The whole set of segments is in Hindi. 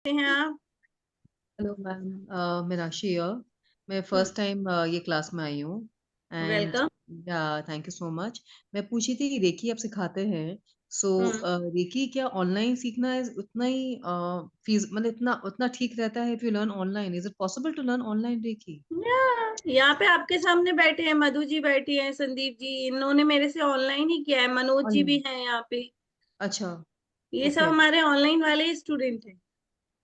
हैं आप? Hello ma'am. मैं राशि हियर। मैं फर्स्ट टाइम ये क्लास में आई हूँ। And welcome. या थैंक यू सो मच। मैं पूछी थी कि रेकी आप सिखाते हैं। सो हम्म। रेकी क्या ऑनलाइन सीखना है उतना ही फीस मतलब इतना उतना ठीक रहता है? If you learn online, is it possible to learn online reiki? यहाँ पे आपके सामने बैठे हैं, मधु जी बैठी हैं, संदीप जी, इन्होंने मेरे से ऑनलाइन ही किया है। मनोज जी भी ऑनलाइन? हैं यहाँ पे। अच्छा। ये सब ओके। हमारे ऑनलाइन वाले ही स्टूडेंट हैं।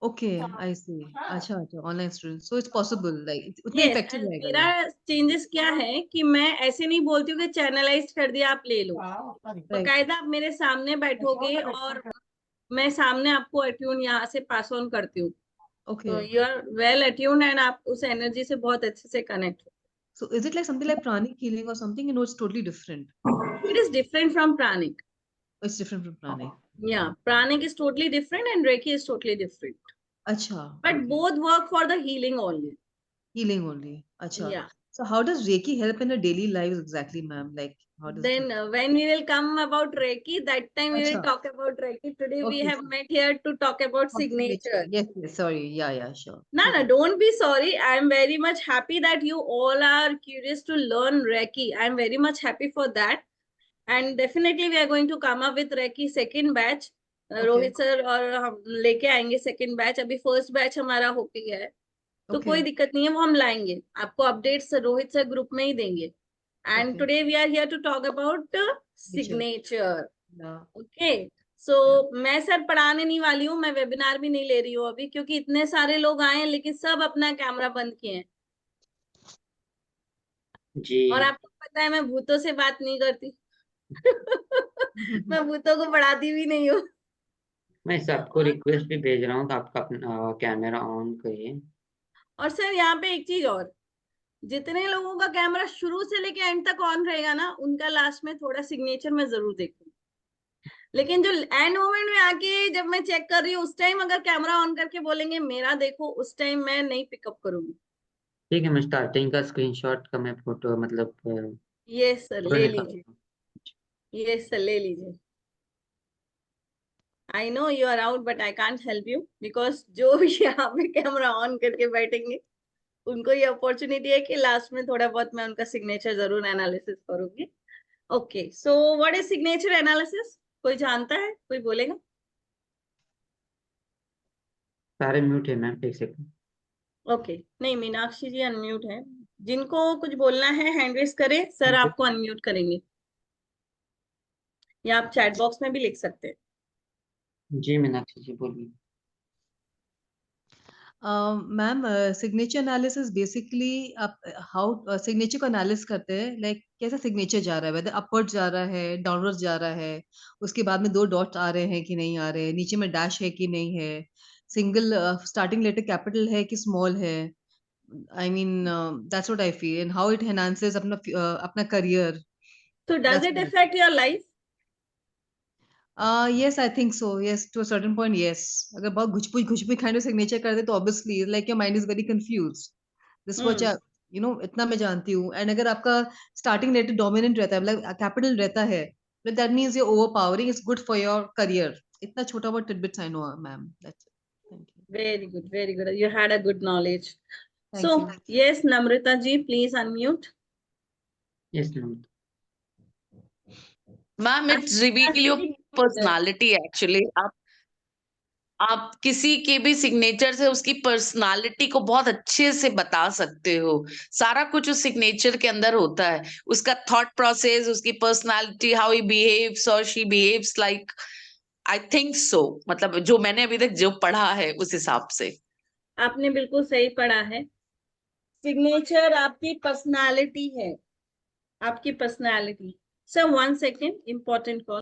ओके। आई सी। अच्छा अच्छा, online student, so it's possible, like उतना यस, इफेक्टिव रहेगा मेरा ये? चेंजेस क्या है कि मैं ऐसे नहीं बोलती हूँ कि चैनलाइज कर दिया आप ले लो। राइट। बकायदा आप मेरे सामने बैठोगे और मैं सामने आपको अट्यून यहाँ से पास ऑन करती हूँ। ओके। तो you are well attuned and आप उस एनर्जी से बहुत अच्छे से connect so is it like something like pranic healing or something? You know, it's totally different. हो। It is different from pranic. It's different from pranic. Yeah, pranic is totally different and Reiki is totally different. Acha, But okay. both work for the healing only. Healing only. Acha. Yeah. So how does Reiki help in our daily lives exactly, ma'am? Like, how does it help? Then when we will come about Reiki, that time we will Acha. talk about Reiki. Today we Okay. have met here to talk about Of signature. signature. Yes, yes. Sorry. Yeah, yeah, sure. No, ठीक no, है. don't be sorry. I am very much happy that you all are curious to learn Reiki. I am very much happy for that. And definitely we are going to come up with Reiki second batch. Okay. Rohit sir और हम लेके आएंगे सेकंड बैच। अभी फर्स्ट बैच हमारा हो गया है, तो कोई Okay. दिक्कत नहीं है, वो हम लाएंगे। आपको अपडेट्स रोहित सर ग्रुप में ही देंगे। And Okay. Today we are here to talk about Signature. Signature. Yeah. Okay. So Yeah. मैं सर पढ़ाने नहीं वाली हूँ, मैं वेबिनार भी नहीं ले रही हूँ अभी, क्योंकि इतने सारे लोग आए हैं लेकिन सब अपना कैमरा बंद किए हैं। जी। और आपको पता है मैं भूतों से बात नहीं करती। मैं भूतों को पढ़ाती भी नहीं हूँ। मैं सबको रिक्वेस्ट भी भेज रहा हूँ कि आपका अपना कैमरा ऑन करिए। और सर यहाँ पे एक चीज और, जितने लोगों का कैमरा शुरू से लेके एंड तक ऑन रहेगा ना, उनका लास्ट में थोड़ा सिग्नेचर में जरूर देखूंगी। लेकिन जो एंड मोमेंट में आके जब मैं चेक कर रही हूँ, उस टाइम अगर कैमरा ऑन करके बोलेंगे मेरा देखो, उस टाइम मैं नहीं पिकअप करूंगी। ठीक है, मैं स्टार्टिंग का स्क्रीनशॉट का मैं फोटो मतलब ये सर फोटो ले लीजिए। निकालूंगा। ये सर ले लीजिए। I know you are out but I can't help you, because जो भी यहाँ पे कैमरा ऑन करके बैठेंगे उनको ये अपॉर्चुनिटी है कि लास्ट में थोड़ा बहुत मैं उनका सिग्नेचर जरूर एनालिसिस करूंगी। Okay, so what is signature analysis? कोई जानता है? कोई बोलेगा? सारे म्यूट है मैम, एक सेकंड। ओके, नहीं, मीनाक्षी जी अनम्यूट है। जिनको कुछ बोलना है हैंड रेस करें, सर आपको अनम्यूट करेंगे, या आप चैट बॉक्स में भी लिख सकते हैं। जी मीनाक्षी जी बोलिए। मैम, सिग्नेचर एनालिसिस बेसिकली आप हाउ सिग्नेचर को एनालिस करते हैं? लाइक कैसा सिग्नेचर जा रहा है, वेदर अपवर्ड जा रहा है, डाउनवर्ड जा रहा है, उसके बाद में दो डॉट आ रहे हैं कि नहीं आ रहे हैं, नीचे में डैश है कि नहीं है, सिंगल स्टार्टिंग लेटर कैपिटल है कि स्मॉल है। I mean that's what I feel and how it enhances अपना अपना करियर। तो does that's it what affect your life? yes, I think so. Yes, to a certain point, yes. अगर बहुत घुच kind of signature कर दे तो obviously like your mind is very confused. This what hmm. you know, इतना मैं जानती हूँ। And अगर आपका starting letter dominant रहता है, मतलब capital रहता है, but that means you're overpowering. It's good for your career. इतना छोटा बहुत tidbits I know, ma'am. That's it. Thank you. Very good, very good, you had a good knowledge. So Thank you. Yes, Namrata ji please unmute. Yes ma'am. Ma'am it's reveal your personality actually. आप किसी के भी सिग्नेचर से उसकी पर्सनालिटी को बहुत अच्छे से बता सकते हो। सारा कुछ उस सिग्नेचर के अंदर होता है, उसका थॉट प्रोसेस, उसकी पर्सनालिटी, हाउ ही बिहेव्स और she behaves, like I think so, मतलब जो मैंने अभी तक जो पढ़ा है उस हिसाब से। आपने बिल्कुल सही पढ़ा है। सिग्नेचर आपकी पर्सनालिटी है, आपकी personality. Sir one second, important call.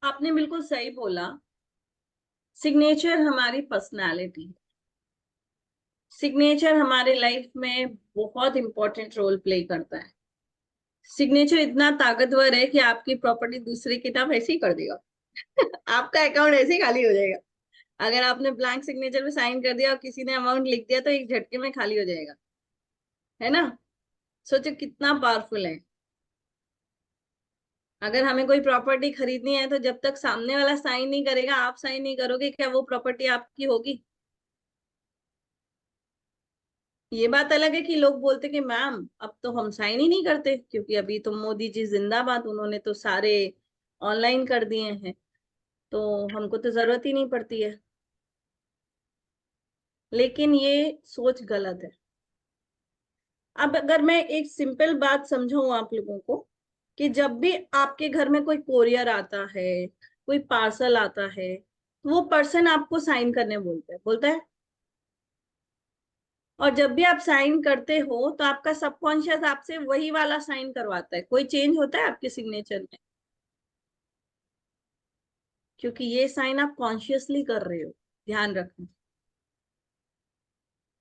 आपने बिल्कुल सही बोला, सिग्नेचर हमारी पर्सनालिटी है। सिग्नेचर हमारे लाइफ में बहुत इंपॉर्टेंट रोल प्ले करता है। सिग्नेचर इतना ताकतवर है कि आपकी प्रॉपर्टी दूसरे के नाम ऐसे ही कर देगा। आपका अकाउंट ऐसे ही खाली हो जाएगा। अगर आपने ब्लैंक सिग्नेचर पे साइन कर दिया और किसी ने अमाउंट लिख दिया तो एक झटके में खाली हो जाएगा, है ना। सोचो कितना पावरफुल है। अगर हमें कोई प्रॉपर्टी खरीदनी है तो जब तक सामने वाला साइन नहीं करेगा, आप साइन नहीं करोगे, क्या वो प्रॉपर्टी आपकी होगी? ये बात अलग है कि लोग बोलते कि मैम अब तो हम साइन ही नहीं करते क्योंकि अभी तो मोदी जी जिंदाबाद, उन्होंने तो सारे ऑनलाइन कर दिए हैं, तो हमको तो जरूरत ही नहीं पड़ती है। लेकिन ये सोच गलत है। अब अगर मैं एक सिंपल बात समझाऊं आप लोगों को, कि जब भी आपके घर में कोई कोरियर आता है, कोई पार्सल आता है, तो वो पर्सन आपको साइन करने बोलता है। और जब भी आप साइन करते हो तो आपका सबकॉन्शियस आपसे वही वाला साइन करवाता है। कोई चेंज होता है आपके सिग्नेचर में? क्योंकि ये साइन आप कॉन्शियसली कर रहे हो, ध्यान रखना।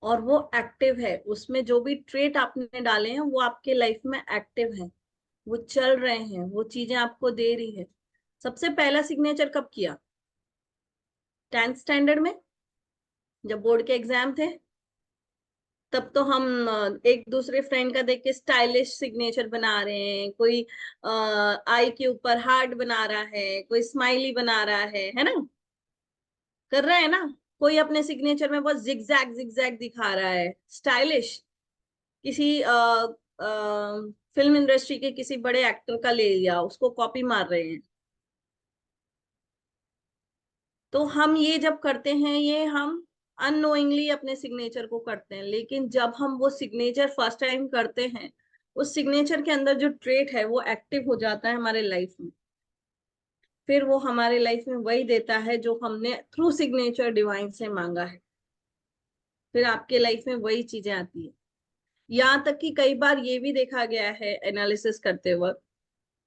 और वो एक्टिव है, उसमें जो भी ट्रेट आपने डाले हैं वो आपके लाइफ में एक्टिव है, वो चल रहे हैं, वो चीजें आपको दे रही है। सबसे पहला सिग्नेचर कब किया? 10th स्टैंडर्ड में, जब बोर्ड के एग्जाम थे। तब तो हम एक दूसरे फ्रेंड का देख के स्टाइलिश सिग्नेचर बना रहे हैं। कोई आई के ऊपर हार्ट बना रहा है, कोई स्माइली बना रहा है ना, कर रहा है ना। कोई अपने सिग्नेचर में बहुत जिगजैग जिगजैग दिखा रहा है, स्टाइलिश। किसी फिल्म इंडस्ट्री के किसी बड़े एक्टर का ले लिया, उसको कॉपी मार रहे हैं। तो हम ये जब करते हैं, ये हम अननोइंगली अपने सिग्नेचर को करते हैं। लेकिन जब हम वो सिग्नेचर फर्स्ट टाइम करते हैं, उस सिग्नेचर के अंदर जो ट्रेट है वो एक्टिव हो जाता है हमारे लाइफ में। फिर वो हमारे लाइफ में वही देता है जो हमने थ्रू सिग्नेचर डिवाइन से मांगा है। फिर आपके लाइफ में वही चीजें आती है। यहाँ तक कि कई बार ये भी देखा गया है एनालिसिस करते वक्त,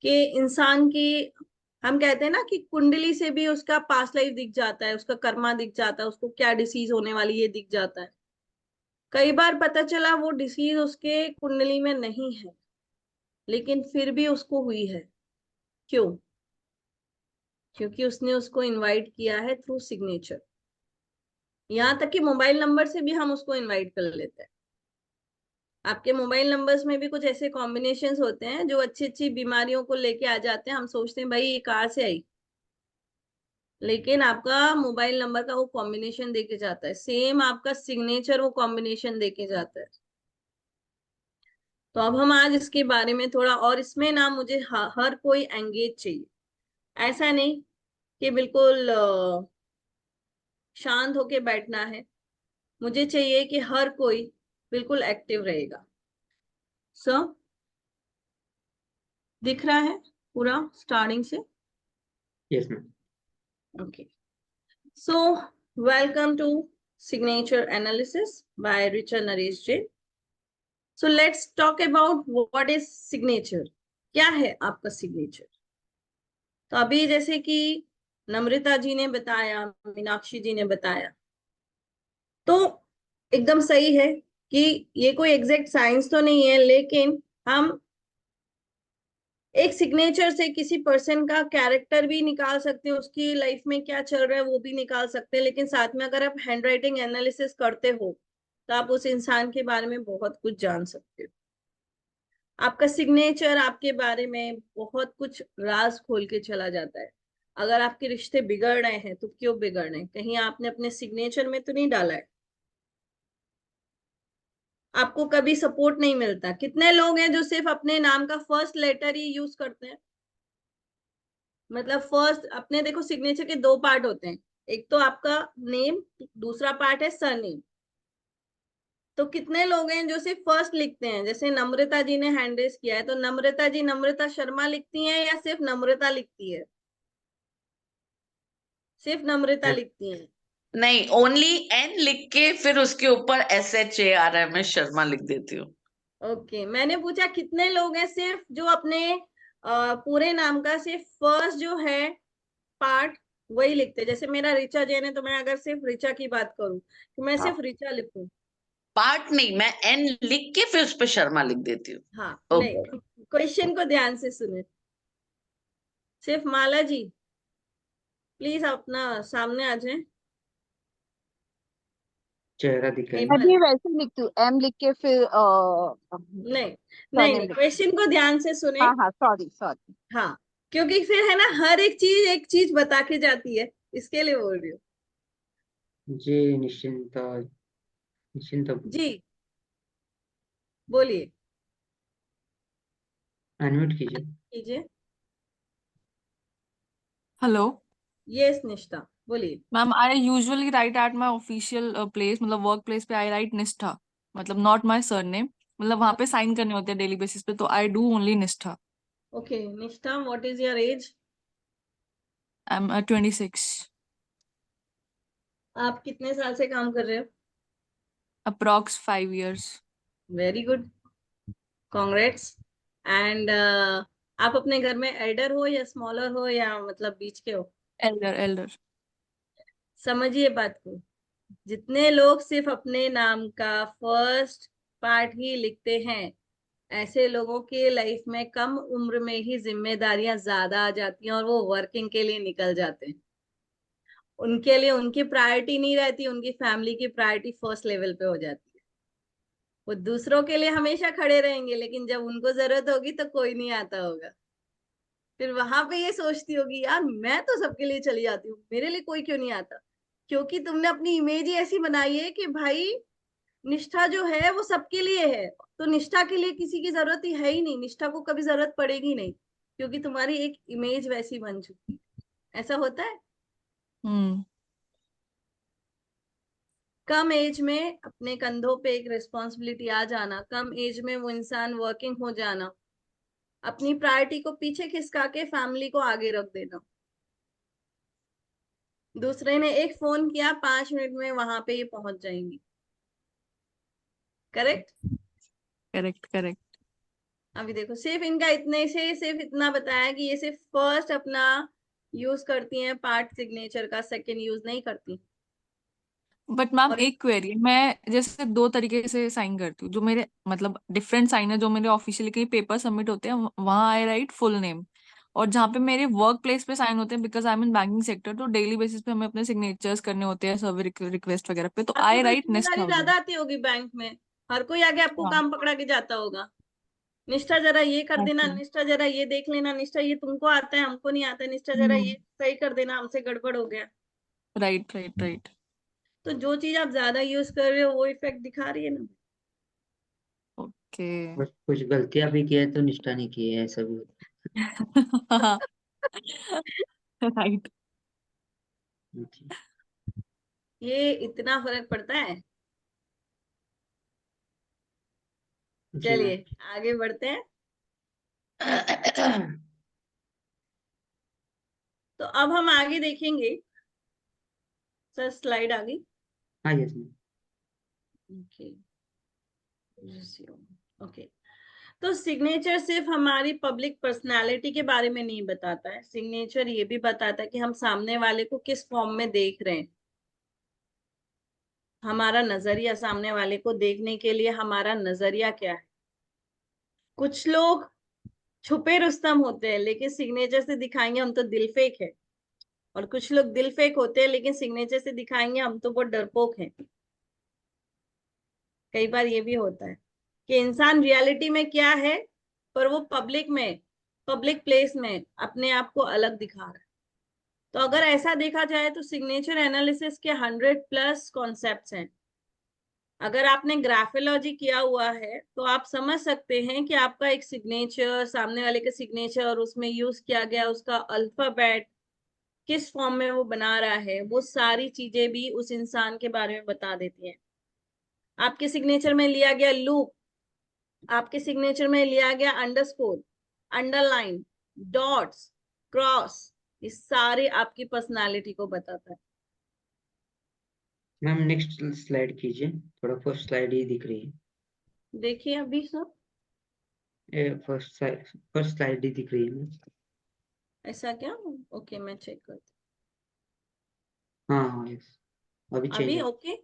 कि इंसान की, हम कहते हैं ना कि कुंडली से भी उसका पास्ट लाइफ दिख जाता है, उसका कर्मा दिख जाता है, उसको क्या डिसीज होने वाली है दिख जाता है। कई बार पता चला वो डिसीज उसके कुंडली में नहीं है, लेकिन फिर भी उसको हुई है। क्यों? क्योंकि उसने उसको इनवाइट किया है थ्रू सिग्नेचर। यहाँ तक कि मोबाइल नंबर से भी हम उसको इनवाइट कर लेते हैं। आपके मोबाइल नंबर्स में भी कुछ ऐसे कॉम्बिनेशंस होते हैं जो अच्छी अच्छी बीमारियों को लेके आ जाते हैं। हम सोचते हैं भाई ये कहाँ से आई, लेकिन आपका मोबाइल नंबर का वो कॉम्बिनेशन देके जाता है। सेम आपका सिग्नेचर वो कॉम्बिनेशन देके जाता है। तो अब हम आज इसके बारे में थोड़ा, और इसमें ना मुझे हर कोई एंगेज चाहिए। ऐसा नहीं कि बिल्कुल शांत होके बैठना है। मुझे चाहिए कि हर कोई बिल्कुल एक्टिव रहेगा। सो दिख रहा है पूरा स्टार्टिंग से? Yes ma'am. Okay, so welcome to signature analysis by Richard Naresh ji. So let's talk about what is signature. क्या है आपका सिग्नेचर? तो अभी जैसे कि नम्रता जी ने बताया, मीनाक्षी जी ने बताया, तो एकदम सही है कि ये कोई एग्जैक्ट साइंस तो नहीं है, लेकिन हम एक सिग्नेचर से किसी पर्सन का कैरेक्टर भी निकाल सकते हैं, उसकी लाइफ में क्या चल रहा है वो भी निकाल सकते हैं। लेकिन साथ में अगर आप हैंड राइटिंग एनालिसिस करते हो तो आप उस इंसान के बारे में बहुत कुछ जान सकते हो। आपका सिग्नेचर आपके बारे में बहुत कुछ राज खोल के चला जाता है। अगर आपके रिश्ते बिगड़ रहे हैं तो क्यों बिगड़ रहे हैं? कहीं आपने अपने सिग्नेचर में तो नहीं डाला है। आपको कभी सपोर्ट नहीं मिलता। कितने लोग हैं जो सिर्फ अपने नाम का फर्स्ट लेटर ही यूज करते हैं? मतलब फर्स्ट अपने, देखो सिग्नेचर के दो पार्ट होते हैं, एक तो आपका नेम, दूसरा पार्ट है सरनेम। तो कितने लोग हैं जो सिर्फ फर्स्ट लिखते हैं? जैसे नम्रता जी ने हैंड रेस किया है, तो नम्रता जी नम्रता शर्मा लिखती हैं या सिर्फ नम्रता लिखती है? सिर्फ नम्रता लिखती हैं। नहीं, ओनली एन लिख के फिर उसके ऊपर SHARM शर्मा लिख देती हूँ। ओके, मैंने पूछा कितने लोग हैं सिर्फ जो अपने पूरे नाम का सिर्फ फर्स्ट जो है पार्ट वही लिखते हैं। जैसे मेरा ऋचा जैन है, तो मैं अगर सिर्फ ऋचा की बात करूं तो मैं हाँ। सिर्फ ऋचा लिखूं, पार्ट नहीं, मैं एन लिख के फिर उस पर शर्मा लिख देती हूँ। हाँ ओके। नहीं, क्वेश्चन को ध्यान से सुने। सिर्फ माला जी प्लीज अपना सामने आ जाए। चेहरा दिखाई। नहीं मैं भी वैसे लिखती हूँ, एम लिख के फिर नहीं सरनेम लिख। क्वेश्चन को ध्यान से सुने। हाँ हाँ, सॉरी सॉरी। हाँ, क्योंकि फिर है ना हर एक चीज बता के जाती है, इसके लिए बोल रही हूँ। जी निश्चिंता, निश्चिंता जी बोलिए, अनम्यूट कीजिए। कीजिए। हेलो यस निष्ठा बोलिए। Ma'am, I usually right at my official place, मतलब वर्क प्लेस पे आई राइट निष्ठा, मतलब नॉट माई सरनेम, मतलब वहां पे साइन करने होते हैं डेली बेसिस पे, तो आई डू ओनली निष्ठा। ओके निष्ठा, what is your age? I am 26, आप कितने साल से काम कर रहे हो? Approx 5 years। Very good, congrats. And आप अपने घर में एल्डर हो या स्मॉलर हो या मतलब बीच के हो? Elder Elder. समझिए बात को, जितने लोग सिर्फ अपने नाम का फर्स्ट पार्ट ही लिखते हैं, ऐसे लोगों के लाइफ में कम उम्र में ही जिम्मेदारियां ज्यादा आ जाती हैं और वो वर्किंग के लिए निकल जाते हैं। उनके लिए उनकी प्रायोरिटी नहीं रहती, उनकी फैमिली की प्रायोरिटी फर्स्ट लेवल पे हो जाती है। वो दूसरों के लिए हमेशा खड़े रहेंगे, लेकिन जब उनको जरूरत होगी तो कोई नहीं आता होगा। फिर वहां पे ये सोचती होगी, यार मैं तो सबके लिए चली जाती हूँ, मेरे लिए कोई क्यों नहीं आता? क्योंकि तुमने अपनी इमेज ही ऐसी बनाई है कि भाई निष्ठा जो है वो सबके लिए है, तो निष्ठा के लिए किसी की जरूरत ही है ही नहीं, निष्ठा को कभी जरूरत पड़ेगी नहीं, क्योंकि तुम्हारी एक इमेज वैसी बन चुकी है। ऐसा होता है। हम्म। कम एज में अपने कंधों पे एक रिस्पॉन्सिबिलिटी आ जाना, कम एज में वो इंसान वर्किंग हो जाना, अपनी प्रायोरिटी को पीछे खिसका के फैमिली को आगे रख देना। दूसरे ने एक फोन किया, 5 मिनट में वहां पे ये पहुंच जाएंगी। करेक्ट? Correct correct. अभी देखो, सिर्फ इनका इतने से सिर्फ इतना बताया कि ये सिर्फ फर्स्ट अपना यूज करती हैं पार्ट सिग्नेचर का, सेकंड यूज नहीं करती। बट मैम और एक क्वेरी, मैं जैसे 2 तरीके से साइन करती हूँ, जो मेरे मतलब डिफरेंट साइन है, जो मेरे ऑफिशियली कहीं पेपर सबमिट होते हैं वहां आई राइट फुल नेम, और जहाँ पे मेरे वर्क प्लेस पे साइन होते हैं, because I am in banking sector, तो डेली बेसिस पे हमें अपने सिग्नेचर्स करने होते हैं सर्वे रिक्वेस्ट वगैरह पे, तो आपको आई तो राइट जिम्मेदारी निष्ठा उधर। ज्यादा आती होगी बैंक में, हर कोई आगे आपको हाँ। काम पकड़ा के जाता होगा। निष्ठा जरा ये कर देना, अच्छा। निष्ठा जरा ये देख लेना, निष्ठा ये तुमको आता है हमको नहीं आता है, निष्ठा जरा ये सही कर देना, हमसे गड़बड़ हो गया। Right right right. तो जो चीज आप ज्यादा यूज कर रहे हो वो इफेक्ट दिखा रही है ना। ओके। बस कुछ गलतियां भी की है तो निष्ठा नहीं की है, ऐसा भी राइट। होता है। ये इतना फर्क पड़ता है। जी चलिए आगे बढ़ते हैं। मैम। तो अब हम आगे देखेंगे। सर स्लाइड आ गई। हाँ यस मैम। Okay okay. तो सिग्नेचर सिर्फ हमारी पब्लिक पर्सनालिटी के बारे में नहीं बताता है, सिग्नेचर ये भी बताता है कि हम सामने वाले को किस फॉर्म में देख रहे हैं। हमारा नजरिया, सामने वाले को देखने के लिए हमारा नजरिया क्या है। कुछ लोग छुपे रुस्तम होते हैं लेकिन सिग्नेचर से दिखाएंगे हम तो दिल फेक है, और कुछ लोग दिल फेक होते हैं लेकिन सिग्नेचर से दिखाएंगे हम तो बहुत डरपोक हैं। कई बार ये भी होता है कि इंसान रियलिटी में क्या है, पर वो पब्लिक प्लेस में अपने आप को अलग दिखा रहा है। तो अगर ऐसा देखा जाए तो सिग्नेचर एनालिसिस के 100+ कॉन्सेप्ट्स हैं। अगर आपने ग्राफोलॉजी किया हुआ है तो आप समझ सकते हैं कि आपका एक सिग्नेचर, सामने वाले का सिग्नेचर और उसमें यूज किया गया उसका अल्फाबेट किस फॉर्म में वो बना रहा है, वो सारी चीजें भी उस इंसान के बारे में बता देती हैं। आपके सिग्नेचर में लिया गया लूप, आपके सिग्नेचर में लिया गया अंडरस्कोर, अंडरलाइन, डॉट्स, क्रॉस, ये सारे आपकी पर्सनालिटी को बताता है। मैम नेक्स्ट स्लाइड कीजिए, थोड़ा फर्स्ट स्लाइड ही दिख रही है। देखिए अभी सब फर्स्ट स्लाइड ही दिख रही है मैम। ऐसा क्या? ओके मैं चेक करती हाँ हाँ यस, अभी हूँ। चेंज अभी है। ओके।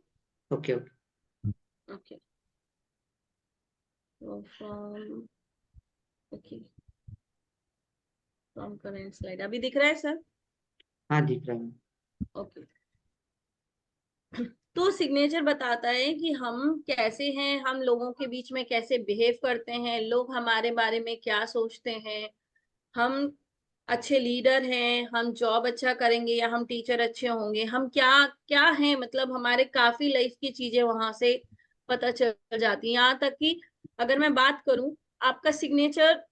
Okay okay. ओके, तो from, okay, from current slide अभी दिख रहा है सर? हाँ दिख रहा है। ओके, तो सिग्नेचर बताता है कि हम कैसे हैं, हम लोगों के बीच में कैसे बिहेव करते हैं, लोग हमारे बारे में क्या सोचते हैं, हम अच्छे लीडर हैं, हम जॉब अच्छा करेंगे या हम टीचर अच्छे होंगे, हम क्या क्या हैं, मतलब हमारे काफी लाइफ की चीजें वहां से पता चल जाती हैं। यहाँ तक कि अगर मैं बात करूं, आपका सिग्नेचर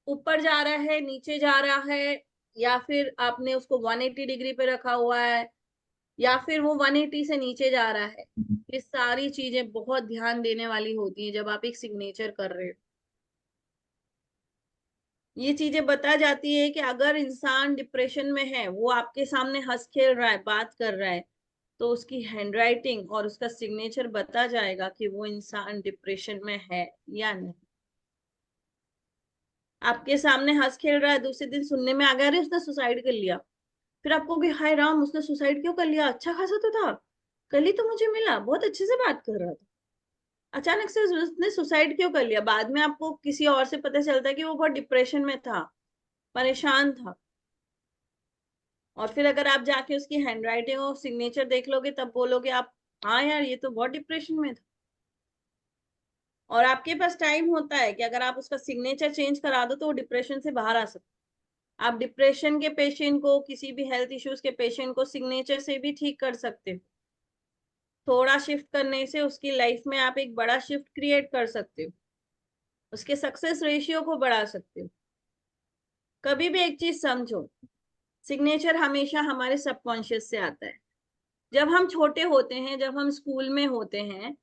ऊपर जा रहा है, नीचे जा रहा है, या फिर आपने उसको 180 डिग्री पे रखा हुआ है, या फिर वो 180 से नीचे जा रहा है, ये सारी चीजें बहुत ध्यान देने वाली होती हैं जब आप एक सिग्नेचर कर रहे हो। ये चीजें बता जाती है कि अगर इंसान डिप्रेशन में है, वो आपके सामने हंस खेल रहा है, बात कर रहा है, तो उसकी हैंडराइटिंग और उसका सिग्नेचर बता जाएगा कि वो इंसान डिप्रेशन में है या नहीं। आपके सामने हंस खेल रहा है, दूसरे दिन सुनने में आ गया अरे उसने सुसाइड कर लिया, फिर आपको भी हाय राम उसने सुसाइड क्यों कर लिया, अच्छा खासा तो था, कल ही तो मुझे मिला, बहुत अच्छे से बात कर रहा था, अचानक से उसने सुसाइड क्यों कर लिया। बाद में आपको किसी और से पता चलता है कि वो बहुत डिप्रेशन में था, परेशान था, और फिर अगर आप जाके उसकी हैंडराइटिंग और सिग्नेचर देख लोगे तब बोलोगे आप, हाँ यार ये तो बहुत डिप्रेशन में था। और आपके पास टाइम होता है कि अगर आप उसका सिग्नेचर चेंज करा दो तो वो डिप्रेशन से बाहर आ सकते। आप डिप्रेशन के पेशेंट को, किसी भी हेल्थ इश्यूज के पेशेंट को सिग्नेचर से भी ठीक कर सकते हो। थोड़ा शिफ्ट करने से उसकी लाइफ में आप एक बड़ा शिफ्ट क्रिएट कर सकते हो, उसके सक्सेस रेशियो को बढ़ा सकते हो। कभी भी एक चीज समझो, सिग्नेचर हमेशा हमारे सबकॉन्शियस से आता है। जब हम छोटे होते हैं, जब हम स्कूल में होते हैं,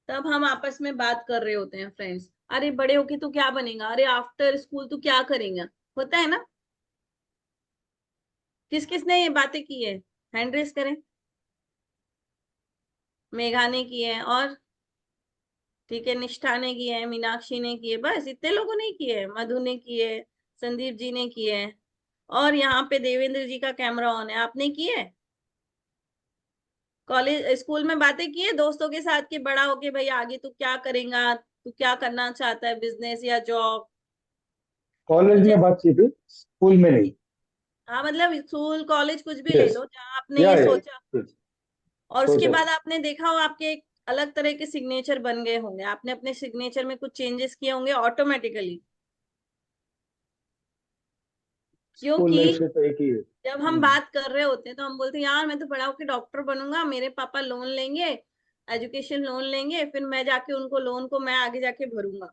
तब हम आपस में बात कर रहे होते हैं फ्रेंड्स, अरे बड़े होके तू क्या बनेगा, अरे आफ्टर स्कूल तू क्या करेगा, होता है ना? किस किस ने ये बातें की है, हैंड रेस करें। मेघा ने की है, और ठीक है, निष्ठा ने की है, मीनाक्षी ने की है, बस इतने लोगों ने की है, मधु ने की है, संदीप जी ने की है, और यहाँ पे देवेंद्र जी का कैमरा ऑन है, आपने की है। कॉलेज स्कूल में बातें की है दोस्तों के साथ कि बड़ा होके भाई आगे तू क्या करेगा, तू क्या करना चाहता है, बिजनेस या जॉब? कॉलेज में बात की थी, स्कूल में नहीं। हाँ, मतलब स्कूल कॉलेज कुछ भी ले यस, लो जहाँ आपने या ये सोचा, और उसके सोचा। बाद आपने देखा हो आपके एक अलग तरह के सिग्नेचर बन गए होंगे, आपने अपने सिग्नेचर में कुछ चेंजेस किए होंगे ऑटोमेटिकली, स्कूल क्योंकि लाइफ से तो एक ही है। जब हम बात कर रहे होते हैं तो हम बोलते हैं यार मैं तो बड़ा होकर डॉक्टर बनूंगा, मेरे पापा लोन लेंगे, एजुकेशन लोन लेंगे, फिर मैं जाके उनको लोन को मैं आगे जाके भरूंगा।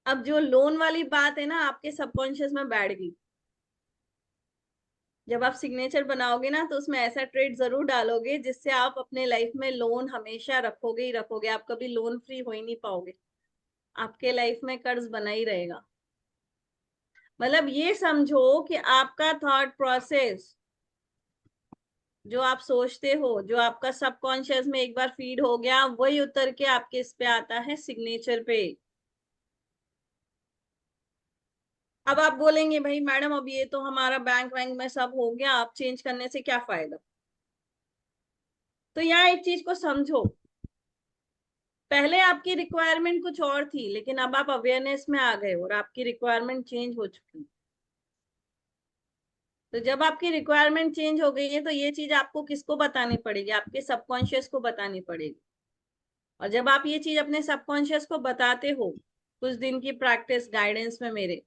अब जो लोन वाली बात है ना, आपके सबकॉन्शियस में बैठ गई। जब आप सिग्नेचर बनाओगे ना, तो उसमें ऐसा ट्रेड जरूर डालोगे जिससे आप अपने लाइफ में लोन हमेशा रखोगे ही रखोगे, आप कभी लोन फ्री हो ही नहीं पाओगे, आपके लाइफ में कर्ज बना ही रहेगा। मतलब ये समझो कि आपका थॉट प्रोसेस, जो आप सोचते हो, जो आपका सबकॉन्शियस में एक बार फीड हो गया, वही उतर के आपके इस पे आता है सिग्नेचर पे। अब आप बोलेंगे भाई मैडम अब ये तो हमारा बैंक वैंक में सब हो गया, आप चेंज करने से क्या फायदा? तो यहाँ एक चीज को समझो, पहले आपकी रिक्वायरमेंट कुछ और थी, लेकिन अब आप अवेयरनेस में आ गए और आपकी रिक्वायरमेंट चेंज हो चुकी। तो जब आपकी रिक्वायरमेंट चेंज हो गई है तो ये चीज आपको किसको बतानी पड़ेगी? आपके सबकॉन्शियस को बतानी पड़ेगी। और जब आप ये चीज अपने सबकॉन्शियस को बताते हो, कुछ दिन की प्रैक्टिस गाइडेंस में मेरे,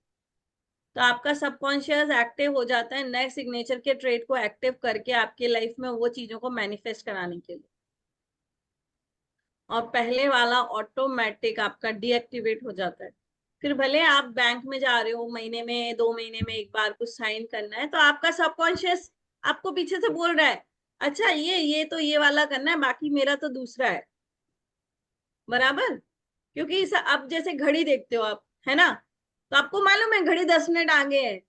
तो आपका सबकॉन्शियस एक्टिव हो जाता है नए सिग्नेचर के ट्रेड को एक्टिव करके आपके लाइफ में वो चीजों को मैनिफेस्ट कराने के लिए, और पहले वाला ऑटोमेटिक आपका डीएक्टिवेट हो जाता है। फिर भले आप बैंक में जा रहे हो, महीने में 2 महीने में एक बार कुछ साइन करना है, तो आपका सबकॉन्शियस आपको पीछे से बोल रहा है अच्छा ये तो ये वाला करना है, बाकी मेरा तो दूसरा है, बराबर? क्योंकि इस अब जैसे घड़ी देखते हो आप, है ना, तो आपको मालूम है घड़ी 10 मिनट आगे है,